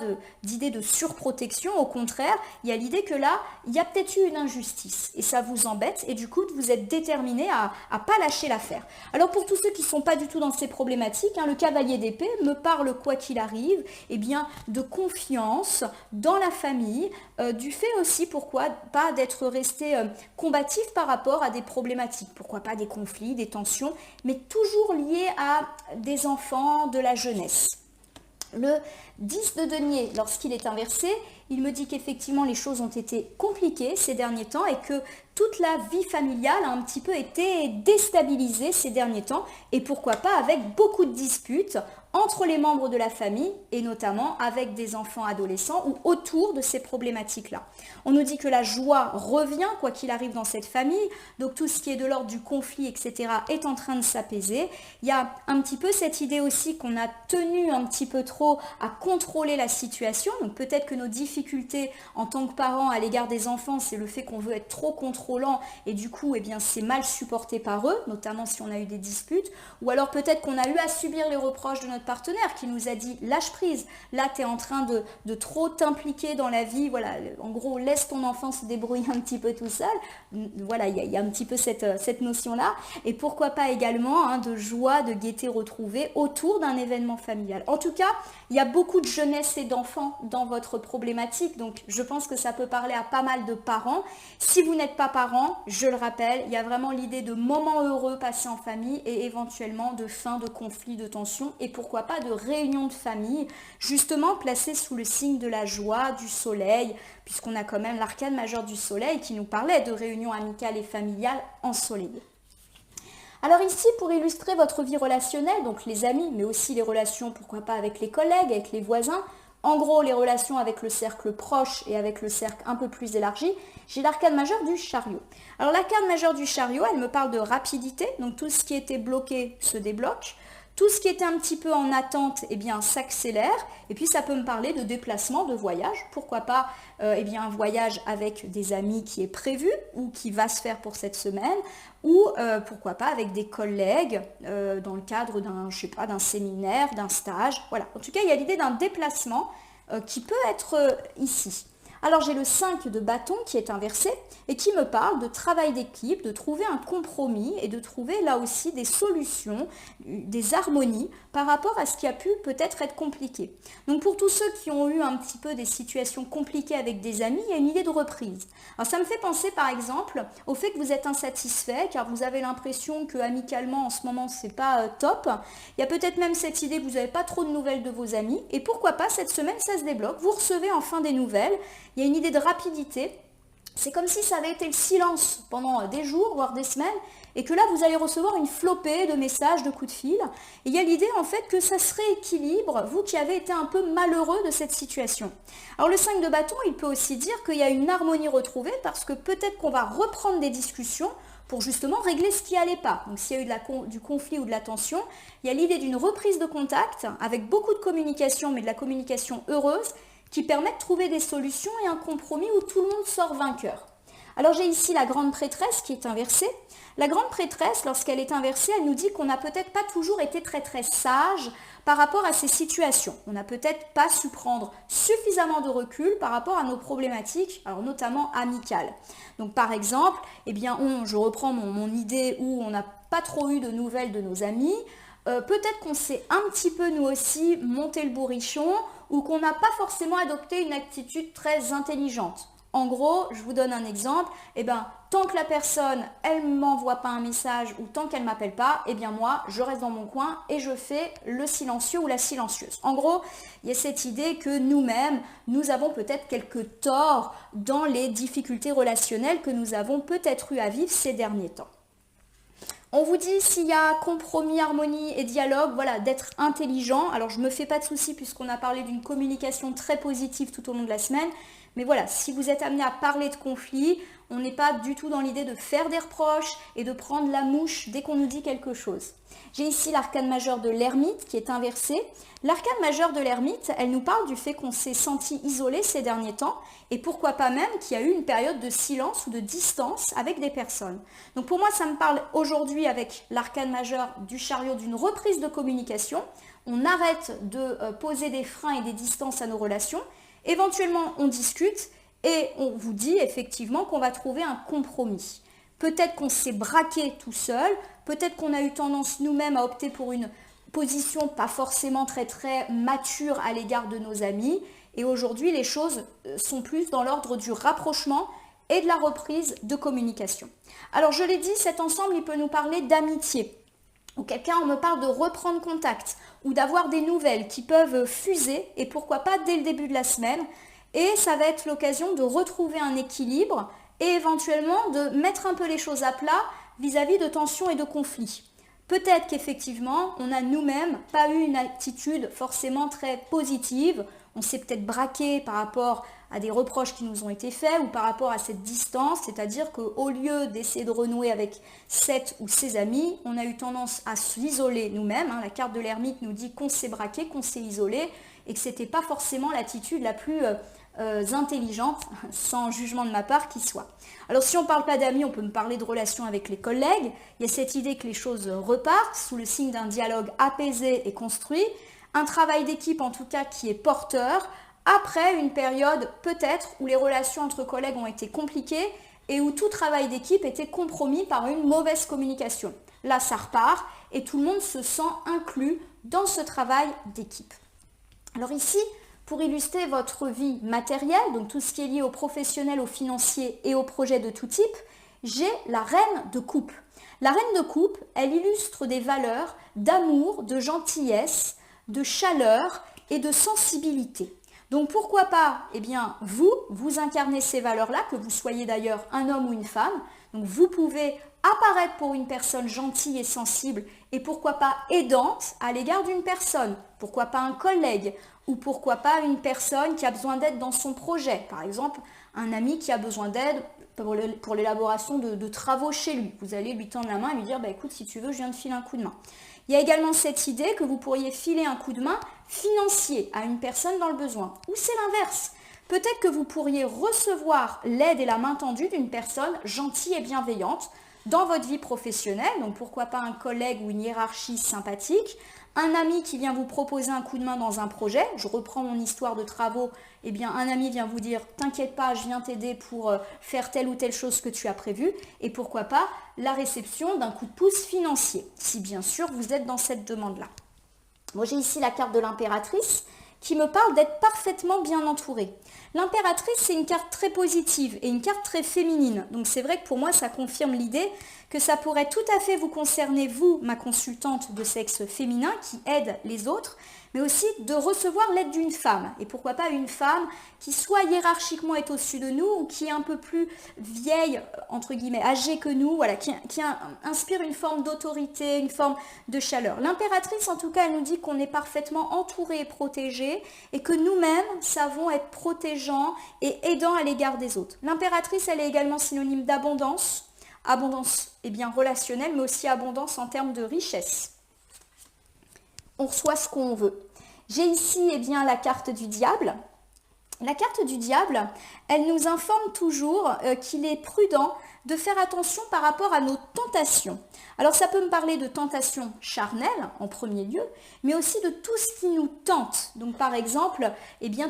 d'idée de surprotection, au contraire, il y a l'idée que là, il y a peut-être eu une injustice et ça vous embête et du coup, vous êtes déterminé à ne pas lâcher l'affaire. Alors pour tous ceux qui ne sont pas du tout dans ces problématiques, le cavalier d'épée me parle, quoi qu'il arrive, de confiance dans la famille, du fait aussi, pourquoi pas, d'être resté combatif par rapport à des problématiques, pourquoi pas des conflits, des tensions, mais toujours liés à des enfants, de la jeunesse. Le 10 de denier, lorsqu'il est inversé, il me dit qu'effectivement les choses ont été compliquées ces derniers temps et que toute la vie familiale a un petit peu été déstabilisée ces derniers temps et pourquoi pas avec beaucoup de disputes entre les membres de la famille et notamment avec des enfants adolescents ou autour de ces problématiques-là. On nous dit que la joie revient quoi qu'il arrive dans cette famille, donc tout ce qui est de l'ordre du conflit, etc. est en train de s'apaiser. Il y a un petit peu cette idée aussi qu'on a tenu un petit peu trop à contrôler la situation, donc peut-être que nos difficultés en tant que parents à l'égard des enfants, c'est le fait qu'on veut être trop contrôlant et du coup, c'est mal supporté par eux, notamment si on a eu des disputes, ou alors peut-être qu'on a eu à subir les reproches de notre partenaire qui nous a dit lâche prise, là tu es en train de trop t'impliquer dans la vie, voilà, en gros laisse ton enfant se débrouiller un petit peu tout seul, voilà, il y a un petit peu cette notion-là, et pourquoi pas également de joie, de gaieté retrouvée autour d'un événement familial. En tout cas, il y a beaucoup de jeunesse et d'enfants dans votre problématique, donc je pense que ça peut parler à pas mal de parents. Si vous n'êtes pas parent, je le rappelle, il y a vraiment l'idée de moments heureux passés en famille et éventuellement de fin de conflits, de tensions et pourquoi pas de réunions de famille, justement placées sous le signe de la joie, du soleil, puisqu'on a quand même l'arcane majeure du soleil qui nous parlait de réunions amicales et familiales ensoleillées. Alors ici, pour illustrer votre vie relationnelle, donc les amis, mais aussi les relations, pourquoi pas avec les collègues, avec les voisins, en gros les relations avec le cercle proche et avec le cercle un peu plus élargi, j'ai l'arcane majeure du chariot. Alors l'arcane majeure du chariot, elle me parle de rapidité, donc tout ce qui était bloqué se débloque. Tout ce qui était un petit peu en attente, s'accélère. Et puis, ça peut me parler de déplacement, de voyage. Pourquoi pas un voyage avec des amis qui est prévu ou qui va se faire pour cette semaine. Ou pourquoi pas avec des collègues dans le cadre d'un séminaire, d'un stage. Voilà. En tout cas, il y a l'idée d'un déplacement qui peut être ici. Alors j'ai le 5 de bâton qui est inversé et qui me parle de travail d'équipe, de trouver un compromis et de trouver là aussi des solutions, des harmonies par rapport à ce qui a pu peut-être être compliqué. Donc pour tous ceux qui ont eu un petit peu des situations compliquées avec des amis, il y a une idée de reprise. Alors ça me fait penser par exemple au fait que vous êtes insatisfait car vous avez l'impression que amicalement en ce moment c'est pas top. Il y a peut-être même cette idée que vous n'avez pas trop de nouvelles de vos amis et pourquoi pas cette semaine ça se débloque, vous recevez enfin des nouvelles. Il y a une idée de rapidité, c'est comme si ça avait été le silence pendant des jours, voire des semaines, et que là vous allez recevoir une flopée de messages, de coups de fil. Et il y a l'idée en fait que ça se rééquilibre, vous qui avez été un peu malheureux de cette situation. Alors le 5 de bâton, il peut aussi dire qu'il y a une harmonie retrouvée, parce que peut-être qu'on va reprendre des discussions pour justement régler ce qui n'allait pas. Donc s'il y a eu du conflit ou de la tension, il y a l'idée d'une reprise de contact avec beaucoup de communication, mais de la communication heureuse, qui permet de trouver des solutions et un compromis où tout le monde sort vainqueur. Alors j'ai ici la grande prêtresse qui est inversée. La grande prêtresse, lorsqu'elle est inversée, elle nous dit qu'on n'a peut-être pas toujours été très très sage par rapport à ces situations. On n'a peut-être pas su prendre suffisamment de recul par rapport à nos problématiques, alors notamment amicales. Donc par exemple, eh bien, je reprends mon idée où on n'a pas trop eu de nouvelles de nos amis. Peut-être qu'on s'est un petit peu nous aussi monté le bourrichon ou qu'on n'a pas forcément adopté une attitude très intelligente. En gros, je vous donne un exemple, tant que la personne, elle ne m'envoie pas un message ou tant qu'elle ne m'appelle pas, moi, je reste dans mon coin et je fais le silencieux ou la silencieuse. En gros, il y a cette idée que nous-mêmes, nous avons peut-être quelques torts dans les difficultés relationnelles que nous avons peut-être eu à vivre ces derniers temps. On vous dit s'il y a compromis, harmonie et dialogue, voilà, d'être intelligent. Alors je ne me fais pas de soucis puisqu'on a parlé d'une communication très positive tout au long de la semaine. Mais voilà, si vous êtes amené à parler de conflit, on n'est pas du tout dans l'idée de faire des reproches et de prendre la mouche dès qu'on nous dit quelque chose. J'ai ici l'arcane majeur de l'ermite qui est inversée. L'arcane majeur de l'ermite, elle nous parle du fait qu'on s'est senti isolé ces derniers temps et pourquoi pas même qu'il y a eu une période de silence ou de distance avec des personnes. Donc pour moi, ça me parle aujourd'hui avec l'arcane majeur du chariot d'une reprise de communication. On arrête de poser des freins et des distances à nos relations. Éventuellement, on discute et on vous dit effectivement qu'on va trouver un compromis. Peut-être qu'on s'est braqué tout seul, peut-être qu'on a eu tendance nous-mêmes à opter pour une position pas forcément très très mature à l'égard de nos amis. Et aujourd'hui, les choses sont plus dans l'ordre du rapprochement et de la reprise de communication. Alors je l'ai dit, cet ensemble, il peut nous parler d'amitié. Ou quelqu'un, on me parle de reprendre contact ou d'avoir des nouvelles qui peuvent fuser et pourquoi pas dès le début de la semaine. Et ça va être l'occasion de retrouver un équilibre et éventuellement de mettre un peu les choses à plat vis-à-vis de tensions et de conflits. Peut-être qu'effectivement, on n'a nous-mêmes pas eu une attitude forcément très positive. On s'est peut-être braqué par rapport à des reproches qui nous ont été faits ou par rapport à cette distance, c'est-à-dire qu'au lieu d'essayer de renouer avec cette ou ses amis, on a eu tendance à s'isoler nous-mêmes. La carte de l'ermite nous dit qu'on s'est braqué, qu'on s'est isolé et que ce n'était pas forcément l'attitude la plus intelligente, sans jugement de ma part qui soit. Alors si on ne parle pas d'amis, on peut me parler de relations avec les collègues. Il y a cette idée que les choses repartent sous le signe d'un dialogue apaisé et construit, un travail d'équipe en tout cas qui est porteur, après une période peut-être où les relations entre collègues ont été compliquées et où tout travail d'équipe était compromis par une mauvaise communication. Là, ça repart et tout le monde se sent inclus dans ce travail d'équipe. Alors ici, pour illustrer votre vie matérielle, donc tout ce qui est lié au professionnel, au financier et aux projets de tout type, j'ai la reine de coupe. La reine de coupe, elle illustre des valeurs d'amour, de gentillesse, de chaleur et de sensibilité. Donc pourquoi pas, vous incarnez ces valeurs-là, que vous soyez d'ailleurs un homme ou une femme. Donc vous pouvez apparaître pour une personne gentille et sensible et pourquoi pas aidante à l'égard d'une personne. Pourquoi pas un collègue ou pourquoi pas une personne qui a besoin d'aide dans son projet. Par exemple, un ami qui a besoin d'aide pour l'élaboration de travaux chez lui. Vous allez lui tendre la main et lui dire écoute, si tu veux, je viens de filer un coup de main. Il y a également cette idée que vous pourriez filer un coup de main financier à une personne dans le besoin. Ou c'est l'inverse. Peut-être que vous pourriez recevoir l'aide et la main tendue d'une personne gentille et bienveillante dans votre vie professionnelle. Donc pourquoi pas un collègue ou une hiérarchie sympathique. Un ami qui vient vous proposer un coup de main dans un projet. Je reprends mon histoire de travaux. Un ami vient vous dire « T'inquiète pas, je viens t'aider pour faire telle ou telle chose que tu as prévue. » Et pourquoi pas la réception d'un coup de pouce financier, si bien sûr vous êtes dans cette demande-là. Moi, j'ai ici la carte de l'impératrice qui me parle d'être parfaitement bien entourée. L'impératrice, c'est une carte très positive et une carte très féminine. Donc c'est vrai que pour moi, ça confirme l'idée que ça pourrait tout à fait vous concerner, vous, ma consultante de sexe féminin, qui aide les autres, mais aussi de recevoir l'aide d'une femme. Et pourquoi pas une femme qui soit hiérarchiquement est au-dessus de nous ou qui est un peu plus vieille, entre guillemets, âgée que nous, voilà, qui inspire une forme d'autorité, une forme de chaleur. L'impératrice, en tout cas, elle nous dit qu'on est parfaitement entouré et protégé et que nous-mêmes savons être protégeants et aidants à l'égard des autres. L'impératrice, elle est également synonyme d'abondance, abondance relationnelle, mais aussi abondance en termes de richesse. On reçoit ce qu'on veut. J'ai ici la carte du diable. La carte du diable, elle nous informe toujours qu'il est prudent de faire attention par rapport à nos tentations. Alors ça peut me parler de tentations charnelles en premier lieu, mais aussi de tout ce qui nous tente. Donc par exemple,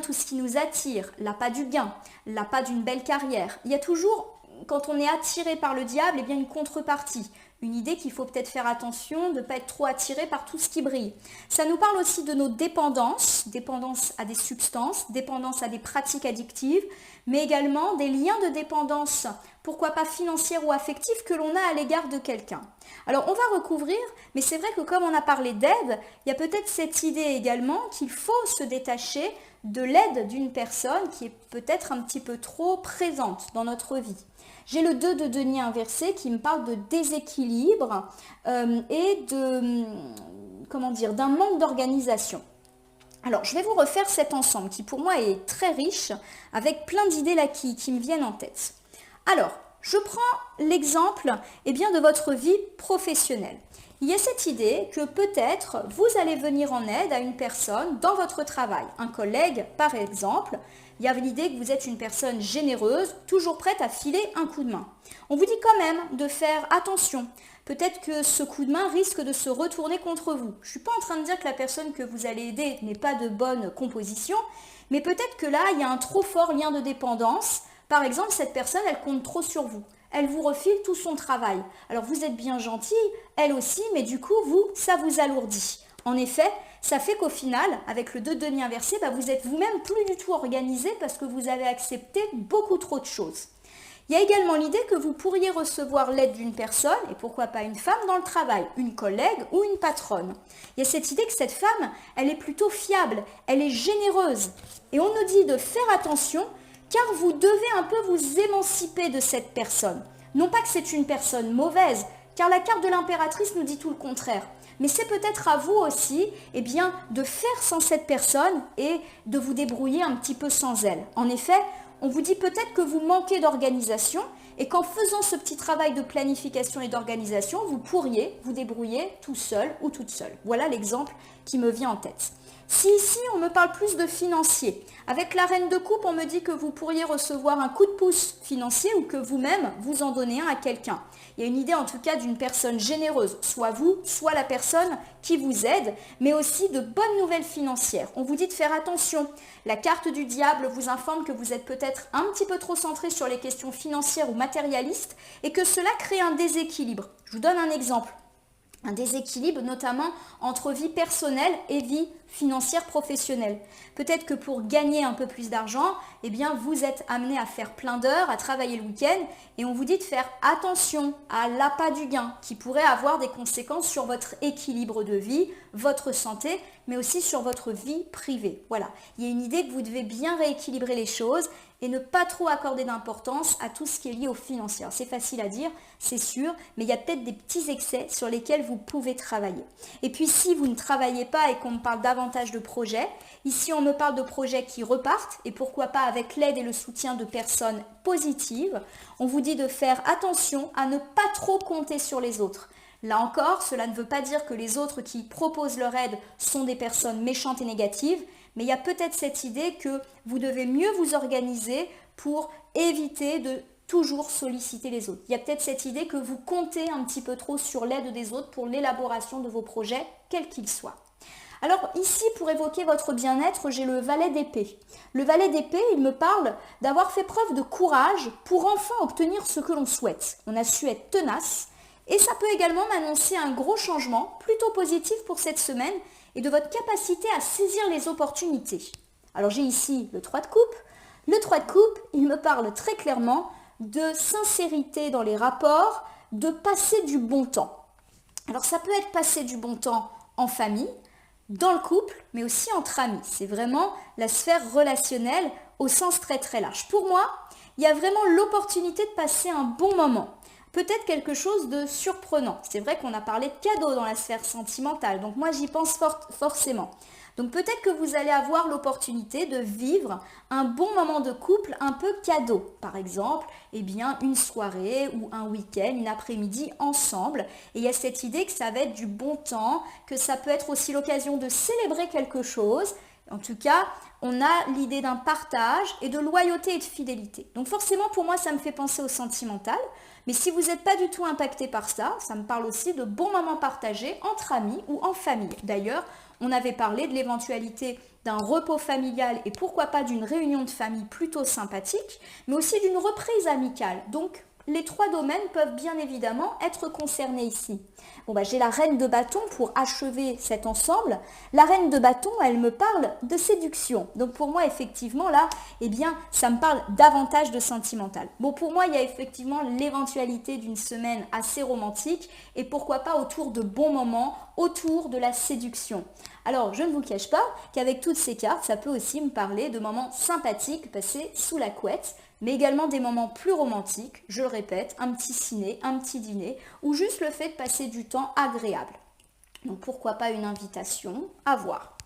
tout ce qui nous attire, l'appât du gain, l'appât d'une belle carrière. Il y a toujours, quand on est attiré par le diable, une contrepartie. Une idée qu'il faut peut-être faire attention de ne pas être trop attiré par tout ce qui brille. Ça nous parle aussi de nos dépendances, dépendance à des substances, dépendance à des pratiques addictives, mais également des liens de dépendance, pourquoi pas financières ou affectives, que l'on a à l'égard de quelqu'un. Alors on va recouvrir, mais c'est vrai que comme on a parlé d'aide, il y a peut-être cette idée également qu'il faut se détacher de l'aide d'une personne qui est peut-être un petit peu trop présente dans notre vie. J'ai le 2 de denier inversé qui me parle de déséquilibre et d'un manque d'organisation. Alors, je vais vous refaire cet ensemble qui pour moi est très riche avec plein d'idées là qui me viennent en tête. Alors, je prends l'exemple de votre vie professionnelle. Il y a cette idée que peut-être vous allez venir en aide à une personne dans votre travail, un collègue par exemple. Il y a l'idée que vous êtes une personne généreuse, toujours prête à filer un coup de main. On vous dit quand même de faire attention. Peut-être que ce coup de main risque de se retourner contre vous. Je ne suis pas en train de dire que la personne que vous allez aider n'est pas de bonne composition, mais peut-être que là, il y a un trop fort lien de dépendance. Par exemple, cette personne, elle compte trop sur vous. Elle vous refile tout son travail. Alors vous êtes bien gentil, elle aussi, mais du coup, ça vous alourdit. En effet, ça fait qu'au final, avec le 2 de denier inversé, vous êtes vous-même plus du tout organisé parce que vous avez accepté beaucoup trop de choses. Il y a également l'idée que vous pourriez recevoir l'aide d'une personne, et pourquoi pas une femme dans le travail, une collègue ou une patronne. Il y a cette idée que cette femme, elle est plutôt fiable, elle est généreuse. Et on nous dit de faire attention car vous devez un peu vous émanciper de cette personne. Non pas que c'est une personne mauvaise, car la carte de l'impératrice nous dit tout le contraire. Mais c'est peut-être à vous aussi de faire sans cette personne et de vous débrouiller un petit peu sans elle. En effet, on vous dit peut-être que vous manquez d'organisation et qu'en faisant ce petit travail de planification et d'organisation, vous pourriez vous débrouiller tout seul ou toute seule. Voilà l'exemple qui me vient en tête. Si ici, on me parle plus de financier, avec la reine de coupe, on me dit que vous pourriez recevoir un coup de pouce financier ou que vous-même, vous en donnez un à quelqu'un. Il y a une idée en tout cas d'une personne généreuse, soit vous, soit la personne qui vous aide, mais aussi de bonnes nouvelles financières. On vous dit de faire attention. La carte du diable vous informe que vous êtes peut-être un petit peu trop centré sur les questions financières ou matérialistes et que cela crée un déséquilibre. Je vous donne un exemple. Un déséquilibre notamment entre vie personnelle et vie financière professionnelle. Peut-être que pour gagner un peu plus d'argent, vous êtes amené à faire plein d'heures, à travailler le week-end et on vous dit de faire attention à l'appât du gain qui pourrait avoir des conséquences sur votre équilibre de vie, votre santé, mais aussi sur votre vie privée. Voilà, il y a une idée que vous devez bien rééquilibrer les choses et ne pas trop accorder d'importance à tout ce qui est lié au financier. C'est facile à dire, c'est sûr, mais il y a peut-être des petits excès sur lesquels vous pouvez travailler. Et puis si vous ne travaillez pas et qu'on me parle davantage de projets, ici on me parle de projets qui repartent et pourquoi pas avec l'aide et le soutien de personnes positives, on vous dit de faire attention à ne pas trop compter sur les autres. Là encore, cela ne veut pas dire que les autres qui proposent leur aide sont des personnes méchantes et négatives, mais il y a peut-être cette idée que vous devez mieux vous organiser pour éviter de toujours solliciter les autres. Il y a peut-être cette idée que vous comptez un petit peu trop sur l'aide des autres pour l'élaboration de vos projets, quels qu'ils soient. Alors ici, pour évoquer votre bien-être, j'ai le valet d'épée. Le valet d'épée, il me parle d'avoir fait preuve de courage pour enfin obtenir ce que l'on souhaite. On a su être tenace et ça peut également m'annoncer un gros changement, plutôt positif pour cette semaine, et de votre capacité à saisir les opportunités. Alors j'ai ici le 3 de coupe. Le 3 de coupe, il me parle très clairement de sincérité dans les rapports, de passer du bon temps. Alors ça peut être passer du bon temps en famille, dans le couple, mais aussi entre amis. C'est vraiment la sphère relationnelle au sens très très large. Pour moi, il y a vraiment l'opportunité de passer un bon moment. Peut-être quelque chose de surprenant. C'est vrai qu'on a parlé de cadeaux dans la sphère sentimentale, donc moi j'y pense forcément. Donc peut-être que vous allez avoir l'opportunité de vivre un bon moment de couple un peu cadeau. Par exemple, eh bien, une soirée ou un week-end, une après-midi ensemble. Et il y a cette idée que ça va être du bon temps, que ça peut être aussi l'occasion de célébrer quelque chose. En tout cas, on a l'idée d'un partage et de loyauté et de fidélité. Donc forcément, pour moi, ça me fait penser au sentimental. Mais si vous n'êtes pas du tout impacté par ça, ça me parle aussi de bons moments partagés entre amis ou en famille. D'ailleurs, on avait parlé de l'éventualité d'un repos familial et pourquoi pas d'une réunion de famille plutôt sympathique, mais aussi d'une reprise amicale. Donc, les 3 domaines peuvent bien évidemment être concernés ici. Bon, j'ai la reine de bâton pour achever cet ensemble. La reine de bâton, elle me parle de séduction. Donc pour moi, effectivement, là, eh bien, ça me parle davantage de sentimental. Bon, pour moi, il y a effectivement l'éventualité d'une semaine assez romantique et pourquoi pas autour de bons moments, autour de la séduction. Alors, je ne vous cache pas qu'avec toutes ces cartes, ça peut aussi me parler de moments sympathiques passés sous la couette, mais également des moments plus romantiques, je le répète, un petit ciné, un petit dîner, ou juste le fait de passer du temps agréable. Donc pourquoi pas une invitation à voir.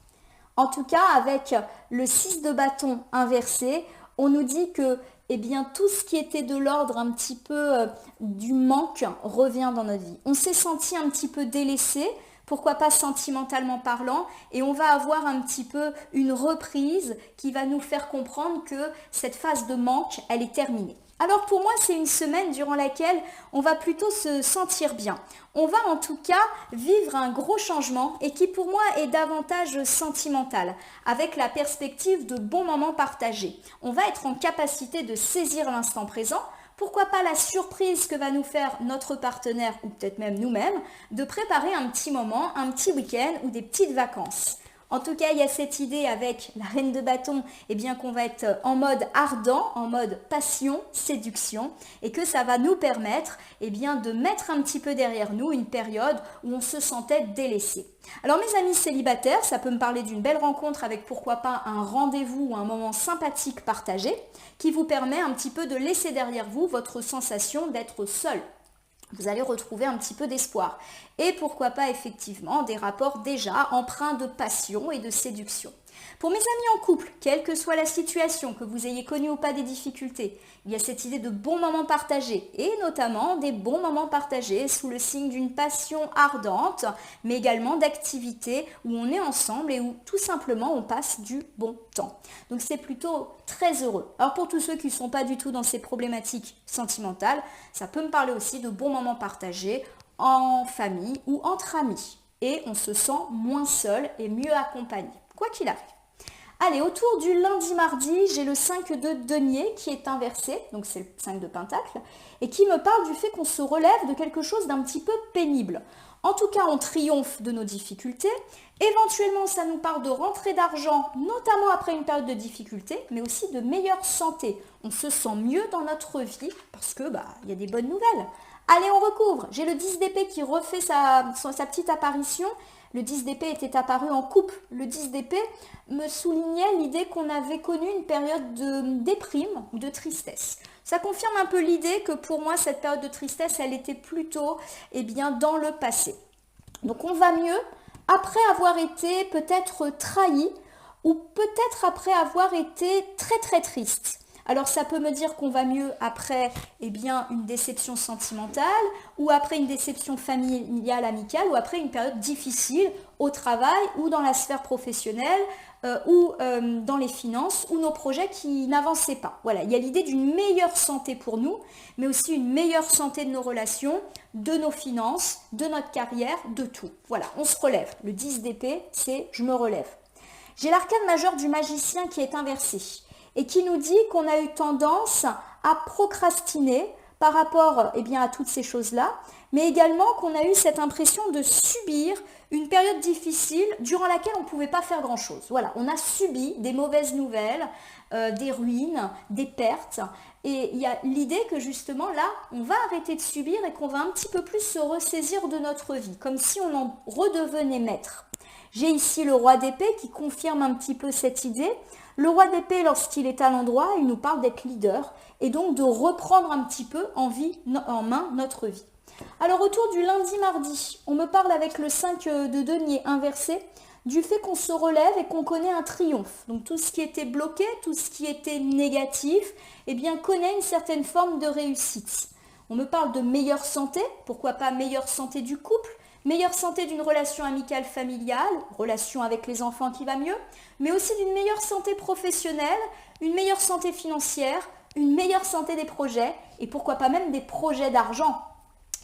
En tout cas, avec le 6 de bâton inversé, on nous dit que eh bien, tout ce qui était de l'ordre un petit peu du manque revient dans notre vie. On s'est senti un petit peu délaissé, pourquoi pas sentimentalement parlant, et on va avoir un petit peu une reprise qui va nous faire comprendre que cette phase de manque, elle est terminée. Alors pour moi, c'est une semaine durant laquelle on va plutôt se sentir bien. On va en tout cas vivre un gros changement et qui pour moi est davantage sentimental, avec la perspective de bons moments partagés. On va être en capacité de saisir l'instant présent. Pourquoi pas la surprise que va nous faire notre partenaire ou peut-être même nous-mêmes de préparer un petit moment, un petit week-end ou des petites vacances. En tout cas, il y a cette idée avec la reine de bâton, eh bien qu'on va être en mode ardent, en mode passion, séduction, et que ça va nous permettre eh bien, de mettre un petit peu derrière nous une période où on se sentait délaissé. Alors mes amis célibataires, ça peut me parler d'une belle rencontre avec pourquoi pas un rendez-vous ou un moment sympathique partagé qui vous permet un petit peu de laisser derrière vous votre sensation d'être seul. Vous allez retrouver un petit peu d'espoir. Et pourquoi pas effectivement des rapports déjà empreints de passion et de séduction. Pour mes amis en couple, quelle que soit la situation, que vous ayez connu ou pas des difficultés, il y a cette idée de bons moments partagés et notamment des bons moments partagés sous le signe d'une passion ardente, mais également d'activités où on est ensemble et où tout simplement on passe du bon temps. Donc c'est plutôt très heureux. Alors pour tous ceux qui ne sont pas du tout dans ces problématiques sentimentales, ça peut me parler aussi de bons moments partagés en famille ou entre amis. Et on se sent moins seul et mieux accompagné, quoi qu'il arrive. Allez, autour du lundi-mardi, j'ai le 5 de denier qui est inversé, donc c'est le 5 de pentacle, et qui me parle du fait qu'on se relève de quelque chose d'un petit peu pénible. En tout cas, on triomphe de nos difficultés. Éventuellement, ça nous parle de rentrée d'argent, notamment après une période de difficulté, mais aussi de meilleure santé. On se sent mieux dans notre vie parce que y a des bonnes nouvelles. Allez, on recouvre. J'ai le 10 d'épée qui refait sa petite apparition. Le 10 d'épée était apparu en coupe. Le 10 d'épée me soulignait l'idée qu'on avait connu une période de déprime ou de tristesse. Ça confirme un peu l'idée que pour moi, cette période de tristesse, elle était plutôt dans le passé. Donc on va mieux après avoir été peut-être trahi ou peut-être après avoir été très très triste. Alors ça peut me dire qu'on va mieux après une déception sentimentale ou après une déception familiale, amicale ou après une période difficile au travail ou dans la sphère professionnelle ou dans les finances ou nos projets qui n'avançaient pas. Voilà, il y a l'idée d'une meilleure santé pour nous, mais aussi une meilleure santé de nos relations, de nos finances, de notre carrière, de tout. Voilà, on se relève. Le 10 d'épée, c'est « je me relève ». J'ai l'arcane majeur du magicien qui est inversé et qui nous dit qu'on a eu tendance à procrastiner par rapport à toutes ces choses-là, mais également qu'on a eu cette impression de subir une période difficile durant laquelle on ne pouvait pas faire grand-chose. Voilà, on a subi des mauvaises nouvelles, des ruines, des pertes, et il y a l'idée que justement là, on va arrêter de subir et qu'on va un petit peu plus se ressaisir de notre vie, comme si on en redevenait maître. J'ai ici le roi d'épée qui confirme un petit peu cette idée. Le roi d'épée, lorsqu'il est à l'endroit, il nous parle d'être leader et donc de reprendre un petit peu en main notre vie. Alors autour du lundi-mardi, on me parle avec le 5 de denier inversé du fait qu'on se relève et qu'on connaît un triomphe. Donc tout ce qui était bloqué, tout ce qui était négatif, eh bien connaît une certaine forme de réussite. On me parle de meilleure santé, pourquoi pas meilleure santé du couple, meilleure santé d'une relation amicale familiale, relation avec les enfants qui va mieux, mais aussi d'une meilleure santé professionnelle, une meilleure santé financière, une meilleure santé des projets et pourquoi pas même des projets d'argent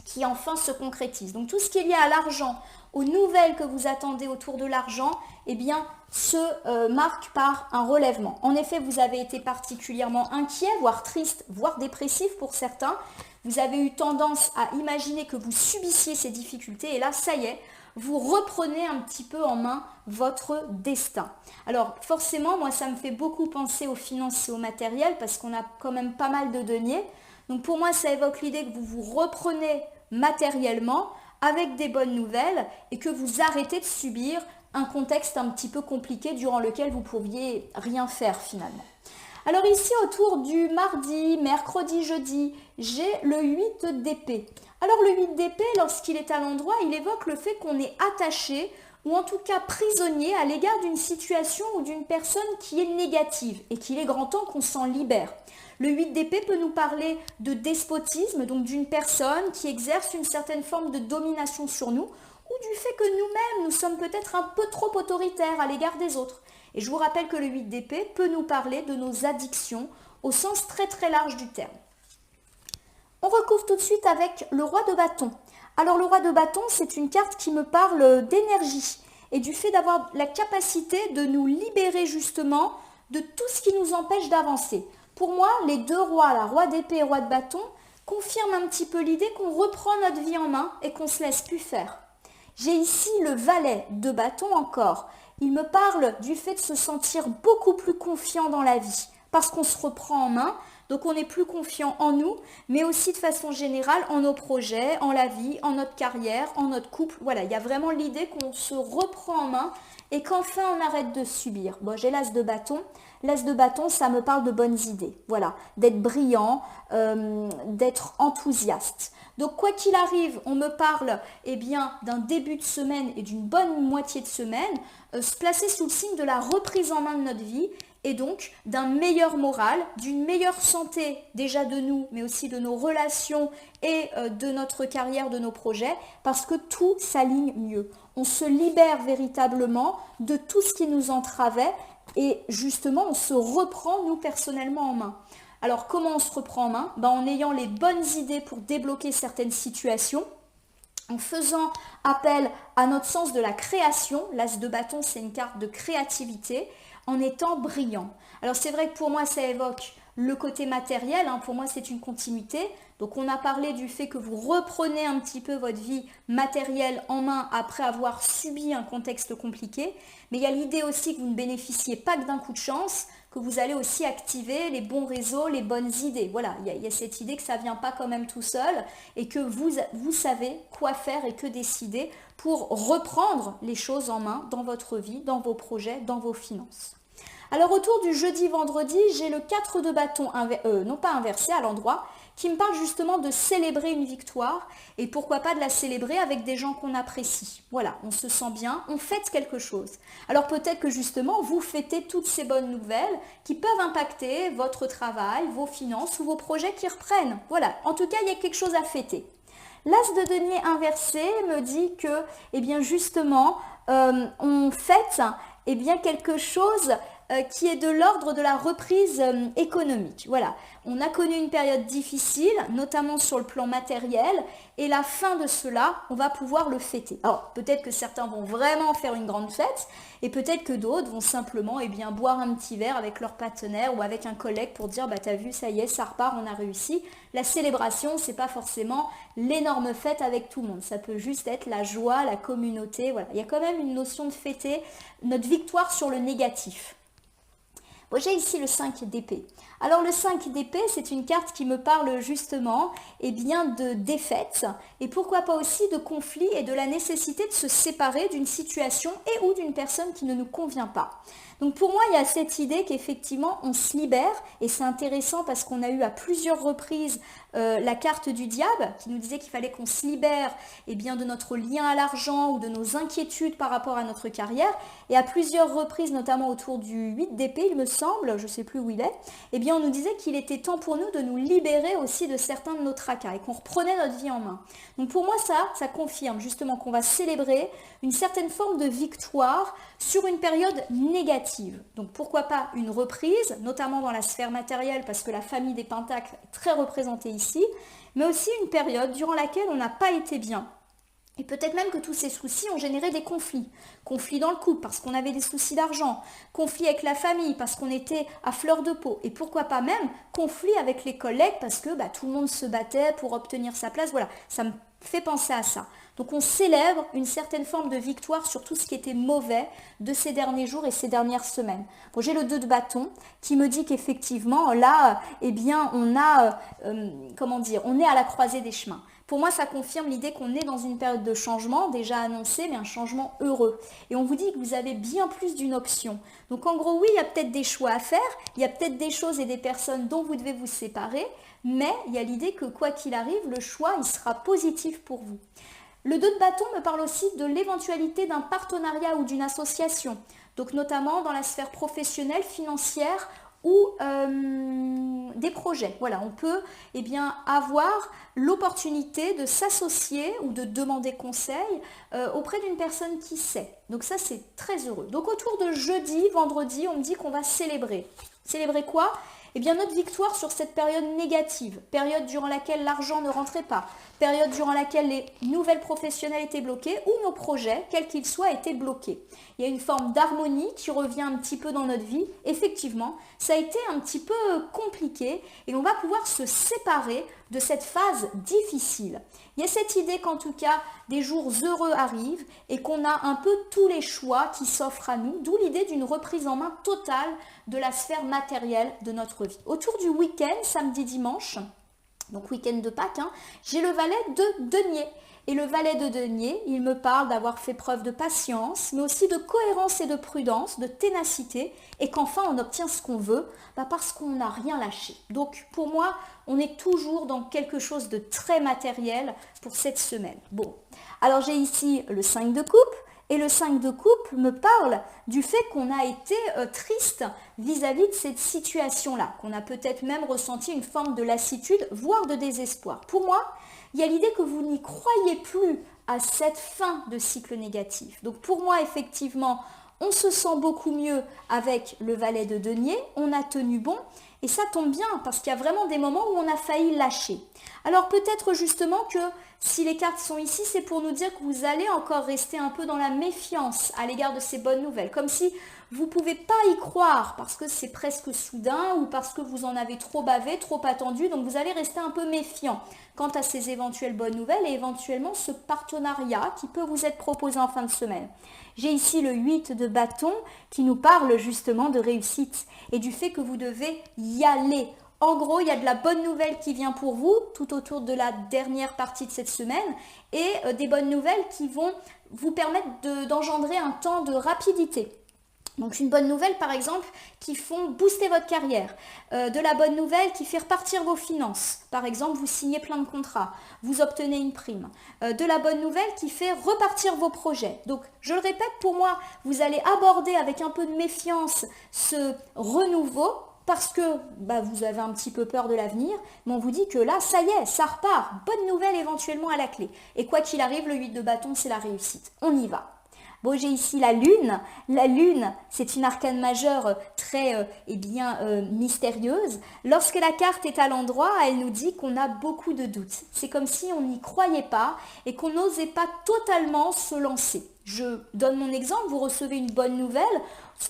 qui enfin se concrétisent. Donc tout ce qui est lié à l'argent, aux nouvelles que vous attendez autour de l'argent, eh bien se marque par un relèvement. En effet, vous avez été particulièrement inquiet, voire triste, voire dépressif pour certains. Vous avez eu tendance à imaginer que vous subissiez ces difficultés et là, ça y est, vous reprenez un petit peu en main votre destin. Alors forcément, moi ça me fait beaucoup penser aux finances et au matériel parce qu'on a quand même pas mal de deniers. Donc pour moi, ça évoque l'idée que vous vous reprenez matériellement avec des bonnes nouvelles et que vous arrêtez de subir un contexte un petit peu compliqué durant lequel vous ne pouviez rien faire finalement. Alors ici, autour du mardi, mercredi, jeudi, j'ai le 8 d'épée. Alors le 8 d'épée, lorsqu'il est à l'endroit, il évoque le fait qu'on est attaché ou en tout cas prisonnier à l'égard d'une situation ou d'une personne qui est négative et qu'il est grand temps qu'on s'en libère. Le 8 d'épée peut nous parler de despotisme, donc d'une personne qui exerce une certaine forme de domination sur nous ou du fait que nous-mêmes, nous sommes peut-être un peu trop autoritaires à l'égard des autres. Et je vous rappelle que le 8 d'épée peut nous parler de nos addictions au sens très très large du terme. On recouvre tout de suite avec le roi de bâton. Alors le roi de bâton, c'est une carte qui me parle d'énergie et du fait d'avoir la capacité de nous libérer justement de tout ce qui nous empêche d'avancer. Pour moi, les deux rois, la roi d'épée et roi de bâton, confirment un petit peu l'idée qu'on reprend notre vie en main et qu'on ne se laisse plus faire. J'ai ici le valet de bâton encore. Il me parle du fait de se sentir beaucoup plus confiant dans la vie parce qu'on se reprend en main. Donc on est plus confiant en nous, mais aussi de façon générale en nos projets, en la vie, en notre carrière, en notre couple. Voilà, il y a vraiment l'idée qu'on se reprend en main et qu'enfin on arrête de subir. Bon, j'ai l'as de bâton. L'as de bâton, ça me parle de bonnes idées. Voilà, d'être brillant, d'être enthousiaste. Donc quoi qu'il arrive, on me parle eh bien, d'un début de semaine et d'une bonne moitié de semaine, se placer sous le signe de la reprise en main de notre vie et donc d'un meilleur moral, d'une meilleure santé déjà de nous, mais aussi de nos relations et de notre carrière, de nos projets, parce que tout s'aligne mieux. On se libère véritablement de tout ce qui nous entravait et justement on se reprend nous personnellement en main. Alors comment on se reprend en main? En ayant les bonnes idées pour débloquer certaines situations, en faisant appel à notre sens de la création. L'as de bâton, c'est une carte de créativité, en étant brillant. Alors c'est vrai que pour moi ça évoque le côté matériel, pour moi c'est une continuité. Donc on a parlé du fait que vous reprenez un petit peu votre vie matérielle en main après avoir subi un contexte compliqué, mais il y a l'idée aussi que vous ne bénéficiez pas que d'un coup de chance, que vous allez aussi activer les bons réseaux, les bonnes idées. Voilà, il y a cette idée que ça ne vient pas quand même tout seul et que vous savez quoi faire et que décider pour reprendre les choses en main dans votre vie, dans vos projets, dans vos finances. Alors autour du jeudi-vendredi, j'ai le 4 de bâton, non pas inversé à l'endroit, qui me parle justement de célébrer une victoire et pourquoi pas de la célébrer avec des gens qu'on apprécie. Voilà, on se sent bien, on fête quelque chose. Alors peut-être que justement, vous fêtez toutes ces bonnes nouvelles qui peuvent impacter votre travail, vos finances ou vos projets qui reprennent. Voilà, en tout cas, il y a quelque chose à fêter. L'as de denier inversé me dit que, eh bien justement, on fête eh bien, quelque chose qui est de l'ordre de la reprise économique. Voilà, on a connu une période difficile, notamment sur le plan matériel, et la fin de cela, on va pouvoir le fêter. Alors, peut-être que certains vont vraiment faire une grande fête, et peut-être que d'autres vont simplement boire un petit verre avec leur partenaire ou avec un collègue pour dire « t'as vu, ça y est, ça repart, on a réussi ». La célébration, c'est pas forcément l'énorme fête avec tout le monde, ça peut juste être la joie, la communauté, voilà. Il y a quand même une notion de fêter notre victoire sur le négatif. Bon, j'ai ici le 5 d'épée. Alors le 5 d'épée, c'est une carte qui me parle justement de défaite et pourquoi pas aussi de conflit et de la nécessité de se séparer d'une situation et ou d'une personne qui ne nous convient pas. Donc pour moi, il y a cette idée qu'effectivement, on se libère, et c'est intéressant parce qu'on a eu à plusieurs reprises la carte du diable qui nous disait qu'il fallait qu'on se libère eh bien, de notre lien à l'argent ou de nos inquiétudes par rapport à notre carrière. Et à plusieurs reprises, notamment autour du 8 d'épée, il me semble, je ne sais plus où il est, eh bien, on nous disait qu'il était temps pour nous de nous libérer aussi de certains de nos tracas et qu'on reprenait notre vie en main. Donc pour moi, ça confirme justement qu'on va célébrer une certaine forme de victoire sur une période négative. Donc pourquoi pas une reprise, notamment dans la sphère matérielle, parce que la famille des Pentacles est très représentée ici, mais aussi une période durant laquelle on n'a pas été bien. Et peut-être même que tous ces soucis ont généré des conflits. Conflits dans le couple parce qu'on avait des soucis d'argent, conflits avec la famille parce qu'on était à fleur de peau, et pourquoi pas même conflits avec les collègues parce que tout le monde se battait pour obtenir sa place. Voilà, ça me fait penser à ça. Donc on célèbre une certaine forme de victoire sur tout ce qui était mauvais de ces derniers jours et ces dernières semaines. Bon, j'ai le 2 de bâton qui me dit qu'effectivement là, eh bien on a, on est à la croisée des chemins. Pour moi, ça confirme l'idée qu'on est dans une période de changement, déjà annoncée, mais un changement heureux. Et on vous dit que vous avez bien plus d'une option. Donc en gros, oui, il y a peut-être des choix à faire, il y a peut-être des choses et des personnes dont vous devez vous séparer, mais il y a l'idée que quoi qu'il arrive, le choix, il sera positif pour vous. Le 2 de bâton me parle aussi de l'éventualité d'un partenariat ou d'une association, donc notamment dans la sphère professionnelle, financière ou des projets. Voilà, on peut avoir l'opportunité de s'associer ou de demander conseil auprès d'une personne qui sait. Donc ça, c'est très heureux. Donc autour de jeudi, vendredi, on me dit qu'on va célébrer. Célébrer quoi ? Eh bien, notre victoire sur cette période négative, période durant laquelle l'argent ne rentrait pas, période durant laquelle les nouvelles professionnelles étaient bloquées ou nos projets, quels qu'ils soient, étaient bloqués. Il y a une forme d'harmonie qui revient un petit peu dans notre vie. Effectivement, ça a été un petit peu compliqué et on va pouvoir se séparer de cette phase difficile. Il y a cette idée qu'en tout cas, des jours heureux arrivent et qu'on a un peu tous les choix qui s'offrent à nous, d'où l'idée d'une reprise en main totale de la sphère matérielle de notre vie. Autour du week-end, samedi, dimanche, donc week-end de Pâques, j'ai le valet de denier. Et le valet de denier, il me parle d'avoir fait preuve de patience, mais aussi de cohérence et de prudence, de ténacité, et qu'enfin on obtient ce qu'on veut, parce qu'on n'a rien lâché. Donc pour moi, on est toujours dans quelque chose de très matériel pour cette semaine. Bon, alors j'ai ici le 5 de coupe, et le 5 de coupe me parle du fait qu'on a été triste vis-à-vis de cette situation-là, qu'on a peut-être même ressenti une forme de lassitude, voire de désespoir. Pour moi, il y a l'idée que vous n'y croyez plus à cette fin de cycle négatif. Donc pour moi, effectivement, on se sent beaucoup mieux avec le valet de denier, on a tenu bon, et ça tombe bien parce qu'il y a vraiment des moments où on a failli lâcher. Alors peut-être justement que si les cartes sont ici, c'est pour nous dire que vous allez encore rester un peu dans la méfiance à l'égard de ces bonnes nouvelles, comme si vous ne pouvez pas y croire parce que c'est presque soudain ou parce que vous en avez trop bavé, trop attendu, donc vous allez rester un peu méfiant quant à ces éventuelles bonnes nouvelles et éventuellement ce partenariat qui peut vous être proposé en fin de semaine. J'ai ici le 8 de bâton qui nous parle justement de réussite et du fait que vous devez y aller. En gros, il y a de la bonne nouvelle qui vient pour vous tout autour de la dernière partie de cette semaine et des bonnes nouvelles qui vont vous permettre d'engendrer un temps de rapidité. Donc une bonne nouvelle par exemple qui font booster votre carrière, de la bonne nouvelle qui fait repartir vos finances, par exemple vous signez plein de contrats, vous obtenez une prime, de la bonne nouvelle qui fait repartir vos projets. Donc je le répète, pour moi vous allez aborder avec un peu de méfiance ce renouveau parce que vous avez un petit peu peur de l'avenir, mais on vous dit que là ça y est, ça repart, bonne nouvelle éventuellement à la clé. Et quoi qu'il arrive, le 8 de bâton c'est la réussite, on y va. Bon, j'ai ici la lune. La lune, c'est une arcane majeure très mystérieuse. Lorsque la carte est à l'endroit, elle nous dit qu'on a beaucoup de doutes. C'est comme si on n'y croyait pas et qu'on n'osait pas totalement se lancer. Je donne mon exemple, vous recevez une bonne nouvelle,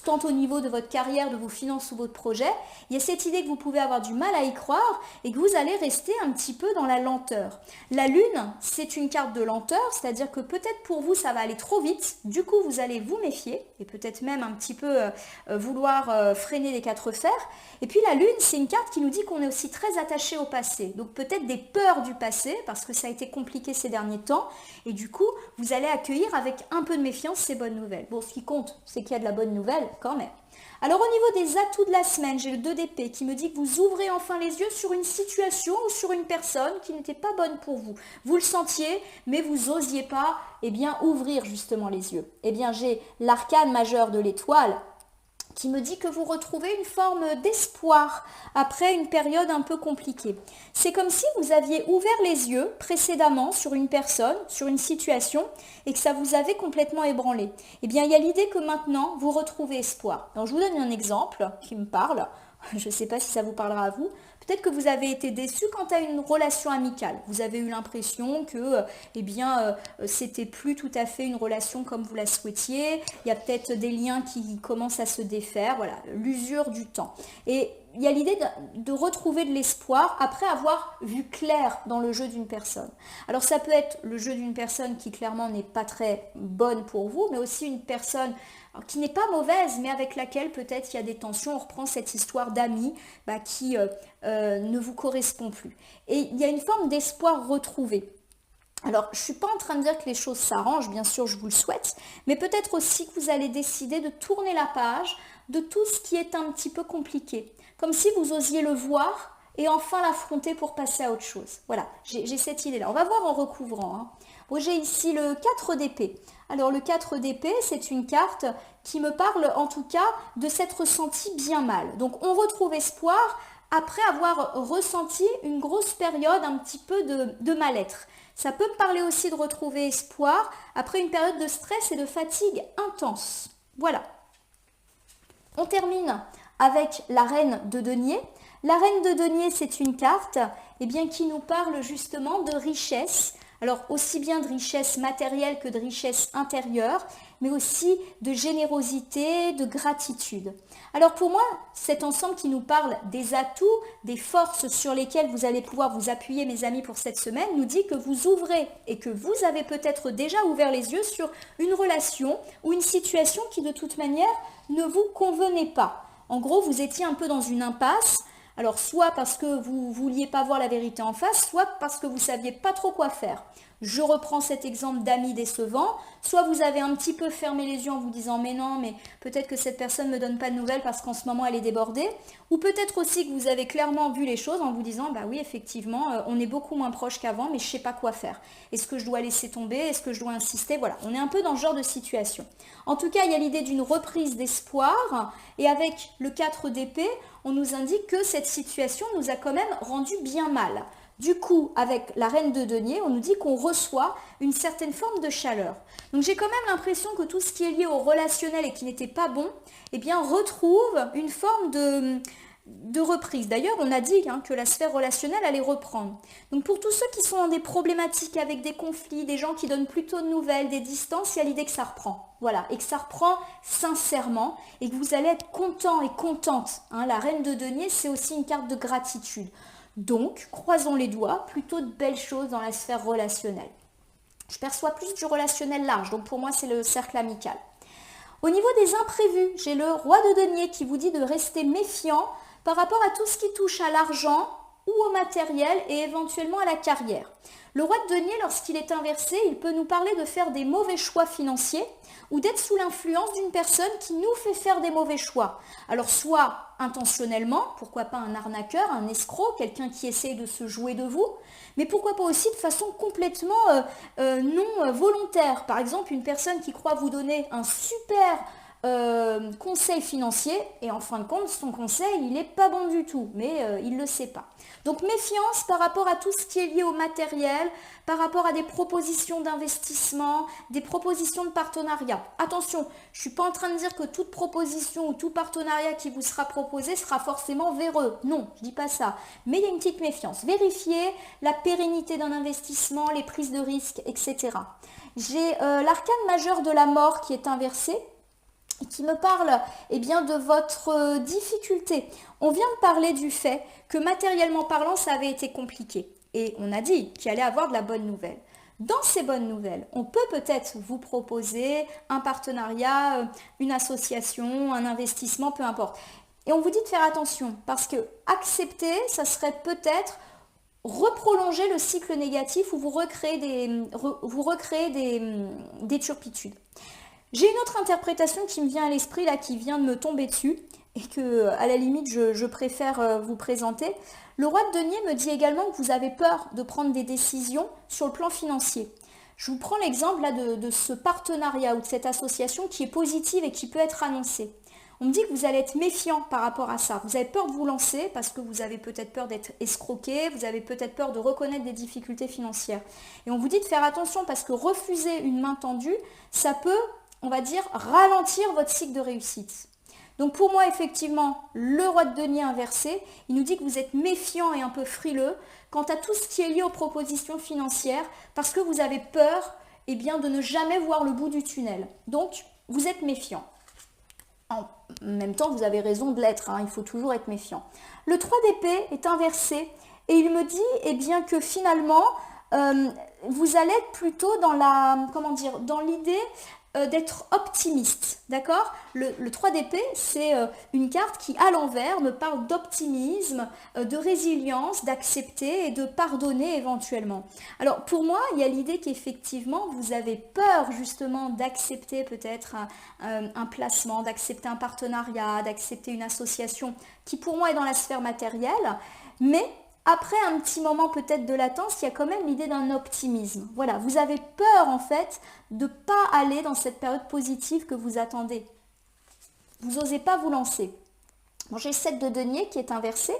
tant au niveau de votre carrière, de vos finances ou votre projet, il y a cette idée que vous pouvez avoir du mal à y croire et que vous allez rester un petit peu dans la lenteur. La lune, c'est une carte de lenteur, c'est-à-dire que peut-être pour vous ça va aller trop vite, du coup vous allez vous méfier et peut-être même un petit peu vouloir freiner les quatre fers. Et puis la lune, c'est une carte qui nous dit qu'on est aussi très attaché au passé, donc peut-être des peurs du passé parce que ça a été compliqué ces derniers temps et du coup vous allez accueillir avec un peu de méfiance ces bonnes nouvelles. Bon, ce qui compte, c'est qu'il y a de la bonne nouvelle nouvelles quand même. Alors au niveau des atouts de la semaine, j'ai le 2 d'épée qui me dit que vous ouvrez enfin les yeux sur une situation ou sur une personne qui n'était pas bonne pour vous. Vous le sentiez, mais vous n'osiez pas ouvrir justement les yeux. J'ai l'arcane majeur de l'étoile qui me dit que vous retrouvez une forme d'espoir après une période un peu compliquée. C'est comme si vous aviez ouvert les yeux précédemment sur une personne, sur une situation, et que ça vous avait complètement ébranlé. Il y a l'idée que maintenant, vous retrouvez espoir. Alors, je vous donne un exemple qui me parle. Je ne sais pas si ça vous parlera à vous. Peut-être que vous avez été déçu quant à une relation amicale. Vous avez eu l'impression que c'était plus tout à fait une relation comme vous la souhaitiez. Il y a peut-être des liens qui commencent à se défaire. Voilà, l'usure du temps. Et il y a l'idée de retrouver de l'espoir après avoir vu clair dans le jeu d'une personne. Alors ça peut être le jeu d'une personne qui clairement n'est pas très bonne pour vous, mais aussi une personne qui n'est pas mauvaise, mais avec laquelle peut-être il y a des tensions. On reprend cette histoire d'amis qui ne vous correspond plus. Et il y a une forme d'espoir retrouvé. Alors, je ne suis pas en train de dire que les choses s'arrangent, bien sûr, je vous le souhaite, mais peut-être aussi que vous allez décider de tourner la page de tout ce qui est un petit peu compliqué. Comme si vous osiez le voir et enfin l'affronter pour passer à autre chose. Voilà, j'ai cette idée-là. On va voir en recouvrant. Bon, j'ai ici le 4 d'épée. Alors, le 4 d'épée, c'est une carte qui me parle en tout cas de s'être senti bien mal. Donc, on retrouve espoir après avoir ressenti une grosse période un petit peu de mal-être. Ça peut me parler aussi de retrouver espoir après une période de stress et de fatigue intense. Voilà. On termine avec la reine de denier. La reine de denier, c'est une carte qui nous parle justement de richesse. Alors aussi bien de richesse matérielle que de richesse intérieure, mais aussi de générosité, de gratitude. Alors pour moi, cet ensemble qui nous parle des atouts, des forces sur lesquelles vous allez pouvoir vous appuyer, mes amis, pour cette semaine, nous dit que vous ouvrez et que vous avez peut-être déjà ouvert les yeux sur une relation ou une situation qui de toute manière ne vous convenait pas. En gros, vous étiez un peu dans une impasse. Alors, soit parce que vous ne vouliez pas voir la vérité en face, soit parce que vous ne saviez pas trop quoi faire. Je reprends cet exemple d'amis décevants. Soit vous avez un petit peu fermé les yeux en vous disant « mais non, mais peut-être que cette personne ne me donne pas de nouvelles parce qu'en ce moment elle est débordée ». Ou peut-être aussi que vous avez clairement vu les choses en vous disant « bah oui, effectivement, on est beaucoup moins proche qu'avant, mais je ne sais pas quoi faire. Est-ce que je dois laisser tomber? Est-ce que je dois insister ?» Voilà, on est un peu dans ce genre de situation. En tout cas, il y a l'idée d'une reprise d'espoir. Et avec le 4 d'épée, on nous indique que cette situation nous a quand même rendu bien mal. Du coup, avec la reine de denier, on nous dit qu'on reçoit une certaine forme de chaleur. Donc j'ai quand même l'impression que tout ce qui est lié au relationnel et qui n'était pas bon, retrouve une forme de reprise. D'ailleurs, on a dit que la sphère relationnelle allait reprendre. Donc pour tous ceux qui sont dans des problématiques avec des conflits, des gens qui donnent plutôt de nouvelles, des distances, il y a l'idée que ça reprend. Voilà, et que ça reprend sincèrement et que vous allez être content et contente. La reine de denier, c'est aussi une carte de gratitude. Donc, croisons les doigts, plutôt de belles choses dans la sphère relationnelle. Je perçois plus du relationnel large, donc pour moi c'est le cercle amical. Au niveau des imprévus, j'ai le roi de denier qui vous dit de rester méfiant par rapport à tout ce qui touche à l'argent ou au matériel et éventuellement à la carrière. Le roi de denier, lorsqu'il est inversé, il peut nous parler de faire des mauvais choix financiers ou d'être sous l'influence d'une personne qui nous fait faire des mauvais choix. Alors soit intentionnellement, pourquoi pas un arnaqueur, un escroc, quelqu'un qui essaie de se jouer de vous, mais pourquoi pas aussi de façon complètement non volontaire. Par exemple, une personne qui croit vous donner un super conseil financier et en fin de compte, son conseil, il n'est pas bon du tout, mais il ne le sait pas. Donc méfiance par rapport à tout ce qui est lié au matériel, par rapport à des propositions d'investissement, des propositions de partenariat. Attention, je ne suis pas en train de dire que toute proposition ou tout partenariat qui vous sera proposé sera forcément véreux. Non, je ne dis pas ça. Mais il y a une petite méfiance. Vérifiez la pérennité d'un investissement, les prises de risques, etc. J'ai l'arcane majeur de la mort qui est inversé, qui me parle de votre difficulté. On vient de parler du fait que matériellement parlant, ça avait été compliqué. Et on a dit qu'il allait avoir de la bonne nouvelle. Dans ces bonnes nouvelles, on peut peut-être vous proposer un partenariat, une association, un investissement, peu importe. Et on vous dit de faire attention parce que accepter, ça serait peut-être reprolonger le cycle négatif où vous recréez des turpitudes. J'ai une autre interprétation qui me vient à l'esprit, là, qui vient de me tomber dessus, et que, à la limite, je préfère vous présenter. Le roi de denier me dit également que vous avez peur de prendre des décisions sur le plan financier. Je vous prends l'exemple là de ce partenariat ou de cette association qui est positive et qui peut être annoncée. On me dit que vous allez être méfiant par rapport à ça. Vous avez peur de vous lancer parce que vous avez peut-être peur d'être escroqué, vous avez peut-être peur de reconnaître des difficultés financières. Et on vous dit de faire attention parce que refuser une main tendue, ça peut, on va dire, ralentir votre cycle de réussite. Donc pour moi, effectivement, le roi de denier inversé, il nous dit que vous êtes méfiant et un peu frileux quant à tout ce qui est lié aux propositions financières parce que vous avez peur de ne jamais voir le bout du tunnel. Donc, vous êtes méfiant. En même temps, vous avez raison de l'être, il faut toujours être méfiant. Le 3 d'épée est inversé et il me dit que finalement, vous allez être plutôt dans l'idée d'être optimiste, d'accord? Le 3 d'épée, c'est une carte qui, à l'envers, me parle d'optimisme, de résilience, d'accepter et de pardonner éventuellement. Alors, pour moi, il y a l'idée qu'effectivement, vous avez peur justement d'accepter peut-être un placement, d'accepter un partenariat, d'accepter une association qui, pour moi, est dans la sphère matérielle, mais après un petit moment peut-être de latence, il y a quand même l'idée d'un optimisme. Voilà, vous avez peur en fait de ne pas aller dans cette période positive que vous attendez. Vous n'osez pas vous lancer. Bon, j'ai le 7 de denier qui est inversé.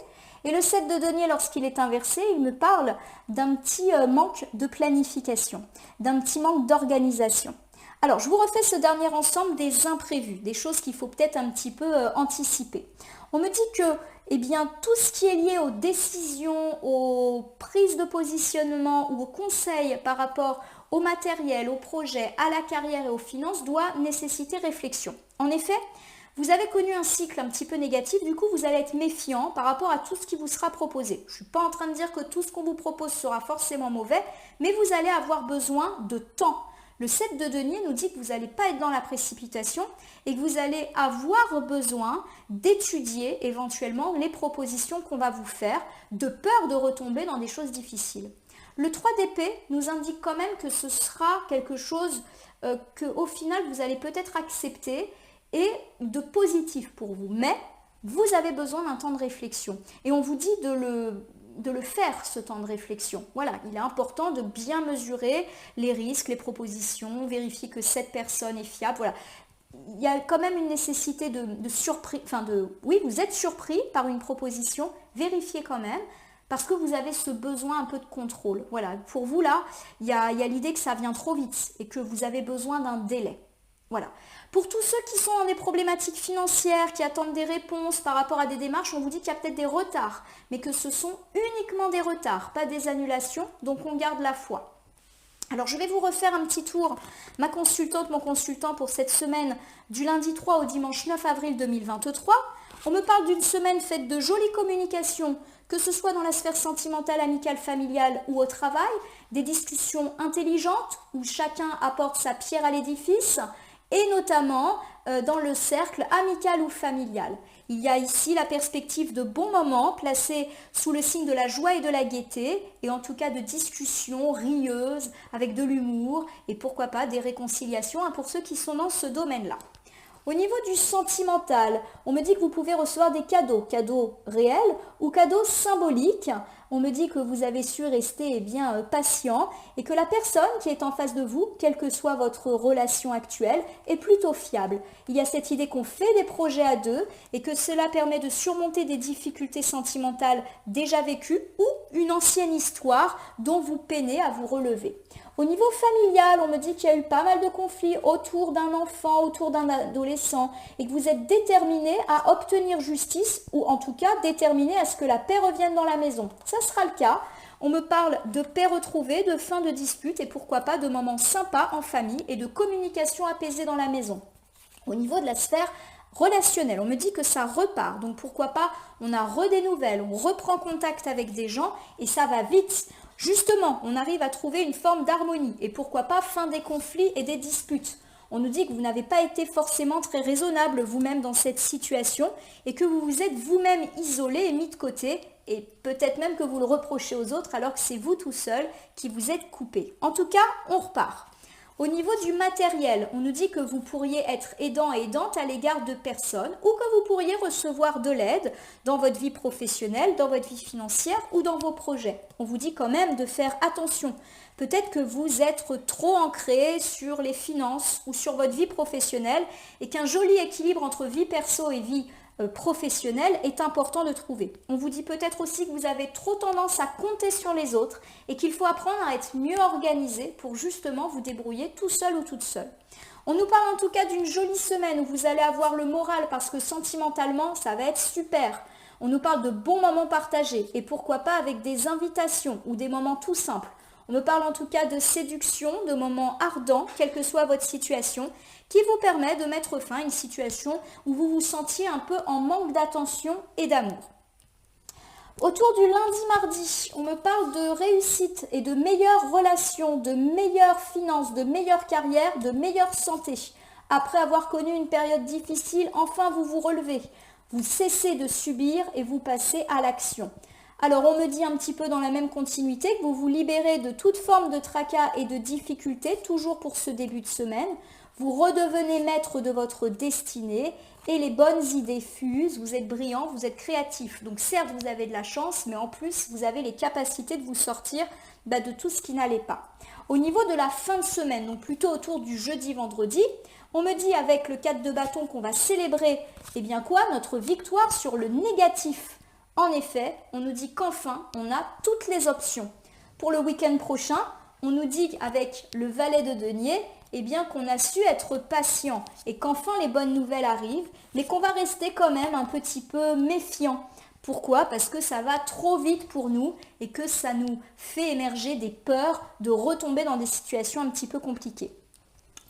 Et le 7 de denier, lorsqu'il est inversé, il me parle d'un petit manque de planification, d'un petit manque d'organisation. Alors, je vous refais ce dernier ensemble des imprévus, des choses qu'il faut peut-être un petit peu anticiper. On me dit que tout ce qui est lié aux décisions, aux prises de positionnement ou aux conseils par rapport au matériel, au projet, à la carrière et aux finances doit nécessiter réflexion. En effet, vous avez connu un cycle un petit peu négatif, du coup vous allez être méfiant par rapport à tout ce qui vous sera proposé. Je ne suis pas en train de dire que tout ce qu'on vous propose sera forcément mauvais, mais vous allez avoir besoin de temps. Le 7 de denier nous dit que vous n'allez pas être dans la précipitation et que vous allez avoir besoin d'étudier éventuellement les propositions qu'on va vous faire, de peur de retomber dans des choses difficiles. Le 3 d'épée nous indique quand même que ce sera quelque chose qu'au final vous allez peut-être accepter et de positif pour vous. Mais vous avez besoin d'un temps de réflexion et on vous dit de le faire, ce temps de réflexion. Voilà, il est important de bien mesurer les risques, les propositions, vérifier que cette personne est fiable. Voilà. Il y a quand même une nécessité de surprise, oui, vous êtes surpris par une proposition, vérifiez quand même, parce que vous avez ce besoin un peu de contrôle. Voilà, pour vous là, il y a l'idée que ça vient trop vite et que vous avez besoin d'un délai. Voilà. Pour tous ceux qui sont dans des problématiques financières, qui attendent des réponses par rapport à des démarches, on vous dit qu'il y a peut-être des retards, mais que ce sont uniquement des retards, pas des annulations, donc on garde la foi. Alors je vais vous refaire un petit tour, ma consultante, mon consultant pour cette semaine du lundi 3 au dimanche 9 avril 2023. On me parle d'une semaine faite de jolies communications, que ce soit dans la sphère sentimentale, amicale, familiale ou au travail, des discussions intelligentes où chacun apporte sa pierre à l'édifice, et notamment dans le cercle amical ou familial. Il y a ici la perspective de bons moments placés sous le signe de la joie et de la gaieté, et en tout cas de discussions rieuses, avec de l'humour, et pourquoi pas des réconciliations pour ceux qui sont dans ce domaine-là. Au niveau du sentimental, on me dit que vous pouvez recevoir des cadeaux réels ou cadeaux symboliques. On me dit que vous avez su rester patient et que la personne qui est en face de vous, quelle que soit votre relation actuelle, est plutôt fiable. Il y a cette idée qu'on fait des projets à deux et que cela permet de surmonter des difficultés sentimentales déjà vécues ou une ancienne histoire dont vous peinez à vous relever. Au niveau familial, on me dit qu'il y a eu pas mal de conflits autour d'un enfant, autour d'un adolescent et que vous êtes déterminé à obtenir justice ou en tout cas déterminé à ce que la paix revienne dans la maison. Ça sera le cas. On me parle de paix retrouvée, de fin de dispute et pourquoi pas de moments sympas en famille et de communication apaisée dans la maison. Au niveau de la sphère relationnelle, on me dit que ça repart. Donc pourquoi pas, on a des nouvelles, on reprend contact avec des gens et ça va vite. Justement, on arrive à trouver une forme d'harmonie et pourquoi pas fin des conflits et des disputes. On nous dit que vous n'avez pas été forcément très raisonnable vous-même dans cette situation et que vous vous êtes vous-même isolé et mis de côté et peut-être même que vous le reprochez aux autres alors que c'est vous tout seul qui vous êtes coupé. En tout cas, on repart. Au niveau du matériel, on nous dit que vous pourriez être aidant et aidante à l'égard de personnes ou que vous pourriez recevoir de l'aide dans votre vie professionnelle, dans votre vie financière ou dans vos projets. On vous dit quand même de faire attention. Peut-être que vous êtes trop ancré sur les finances ou sur votre vie professionnelle et qu'un joli équilibre entre vie perso et vie professionnelle est important de trouver. On vous dit peut-être aussi que vous avez trop tendance à compter sur les autres et qu'il faut apprendre à être mieux organisé pour justement vous débrouiller tout seul ou toute seule. On nous parle en tout cas d'une jolie semaine où vous allez avoir le moral parce que sentimentalement, ça va être super. On nous parle de bons moments partagés et pourquoi pas avec des invitations ou des moments tout simples. On me parle en tout cas de séduction, de moments ardents, quelle que soit votre situation, qui vous permet de mettre fin à une situation où vous vous sentiez un peu en manque d'attention et d'amour. Autour du lundi-mardi, on me parle de réussite et de meilleures relations, de meilleures finances, de meilleure carrière, de meilleure santé. Après avoir connu une période difficile, enfin vous vous relevez. Vous cessez de subir et vous passez à l'action. Alors on me dit un petit peu dans la même continuité que vous vous libérez de toute forme de tracas et de difficultés, toujours pour ce début de semaine. Vous redevenez maître de votre destinée et les bonnes idées fusent, vous êtes brillant, vous êtes créatif. Donc certes, vous avez de la chance, mais en plus, vous avez les capacités de vous sortir de tout ce qui n'allait pas. Au niveau de la fin de semaine, donc plutôt autour du jeudi-vendredi, on me dit avec le 4 de bâton qu'on va célébrer, notre victoire sur le négatif. En effet, on nous dit qu'enfin, on a toutes les options. Pour le week-end prochain, on nous dit avec le valet de denier, qu'on a su être patient et qu'enfin les bonnes nouvelles arrivent, mais qu'on va rester quand même un petit peu méfiant. Pourquoi? Parce que ça va trop vite pour nous et que ça nous fait émerger des peurs de retomber dans des situations un petit peu compliquées.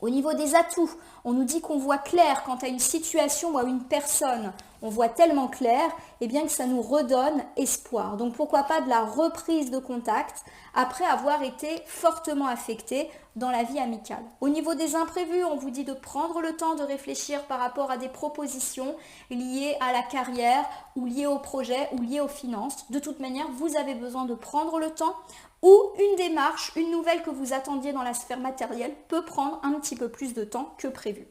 Au niveau des atouts, on nous dit qu'on voit clair quant à une situation ou à une personne. On voit tellement clair que ça nous redonne espoir. Donc pourquoi pas de la reprise de contact après avoir été fortement affecté dans la vie amicale. Au niveau des imprévus, on vous dit de prendre le temps de réfléchir par rapport à des propositions liées à la carrière ou liées au projet ou liées aux finances. De toute manière, vous avez besoin de prendre le temps ou une démarche, une nouvelle que vous attendiez dans la sphère matérielle peut prendre un petit peu plus de temps que prévu.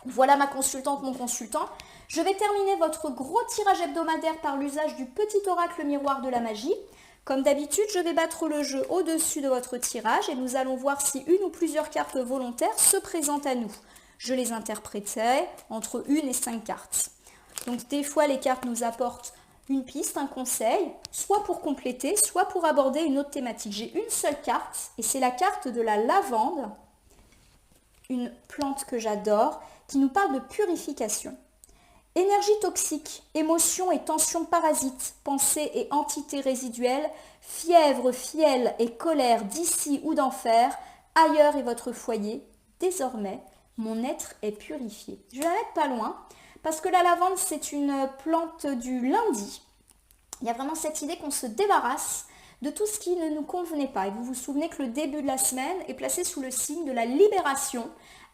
Voilà ma consultante, mon consultant. Je vais terminer votre gros tirage hebdomadaire par l'usage du petit oracle miroir de la magie. Comme d'habitude, je vais battre le jeu au-dessus de votre tirage et nous allons voir si une ou plusieurs cartes volontaires se présentent à nous. Je les interpréterai entre 1 et 5 cartes. Donc des fois, les cartes nous apportent une piste, un conseil, soit pour compléter, soit pour aborder une autre thématique. J'ai une seule carte et c'est la carte de la lavande, une plante que j'adore, qui nous parle de purification. Énergie toxique, émotions et tensions parasites, pensées et entités résiduelles, fièvre, fiel et colère d'ici ou d'enfer, ailleurs est votre foyer. Désormais, mon être est purifié. Je vais la mettre pas loin, parce que la lavande, c'est une plante du lundi. Il y a vraiment cette idée qu'on se débarrasse de tout ce qui ne nous convenait pas. Et vous vous souvenez que le début de la semaine est placé sous le signe de la libération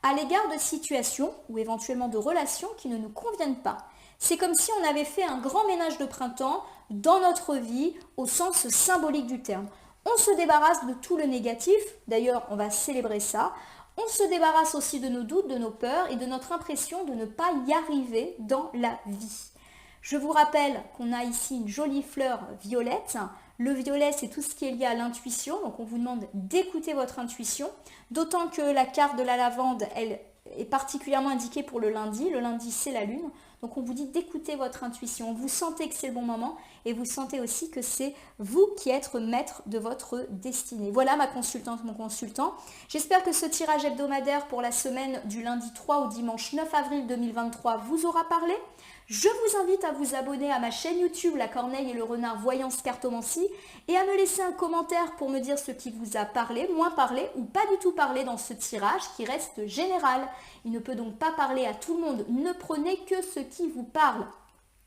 à l'égard de situations ou éventuellement de relations qui ne nous conviennent pas. C'est comme si on avait fait un grand ménage de printemps dans notre vie au sens symbolique du terme. On se débarrasse de tout le négatif, d'ailleurs on va célébrer ça. On se débarrasse aussi de nos doutes, de nos peurs et de notre impression de ne pas y arriver dans la vie. Je vous rappelle qu'on a ici une jolie fleur violette. Le violet, c'est tout ce qui est lié à l'intuition, donc on vous demande d'écouter votre intuition, d'autant que la carte de la lavande, elle est particulièrement indiquée pour le lundi. Le lundi, c'est la lune, donc on vous dit d'écouter votre intuition. Vous sentez que c'est le bon moment et vous sentez aussi que c'est vous qui êtes maître de votre destinée. Voilà ma consultante, mon consultant. J'espère que ce tirage hebdomadaire pour la semaine du lundi 3 au dimanche 9 avril 2023 vous aura parlé. Je vous invite à vous abonner à ma chaîne YouTube La Corneille et le Renard Voyance Cartomancie et à me laisser un commentaire pour me dire ce qui vous a parlé, moins parlé ou pas du tout parlé dans ce tirage qui reste général. Il ne peut donc pas parler à tout le monde, ne prenez que ce qui vous parle.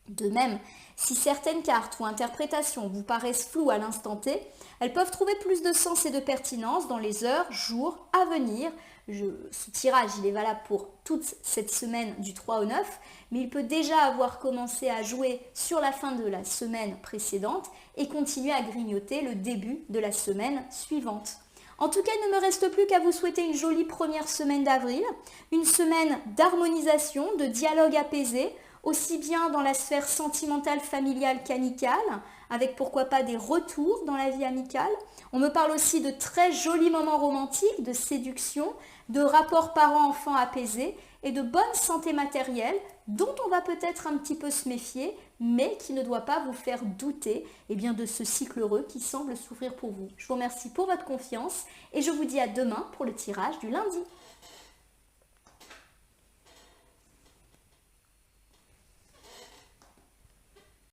De même, si certaines cartes ou interprétations vous paraissent floues à l'instant T, elles peuvent trouver plus de sens et de pertinence dans les heures, jours à venir. Ce tirage, il est valable pour toute cette semaine du 3 au 9, mais il peut déjà avoir commencé à jouer sur la fin de la semaine précédente et continuer à grignoter le début de la semaine suivante. En tout cas, il ne me reste plus qu'à vous souhaiter une jolie première semaine d'avril, une semaine d'harmonisation, de dialogue apaisé, aussi bien dans la sphère sentimentale, familiale qu'amicale, avec pourquoi pas des retours dans la vie amicale. On me parle aussi de très jolis moments romantiques, de séduction, de rapports parents-enfants apaisés et de bonne santé matérielle dont on va peut-être un petit peu se méfier, mais qui ne doit pas vous faire douter de ce cycle heureux qui semble s'ouvrir pour vous. Je vous remercie pour votre confiance et je vous dis à demain pour le tirage du lundi.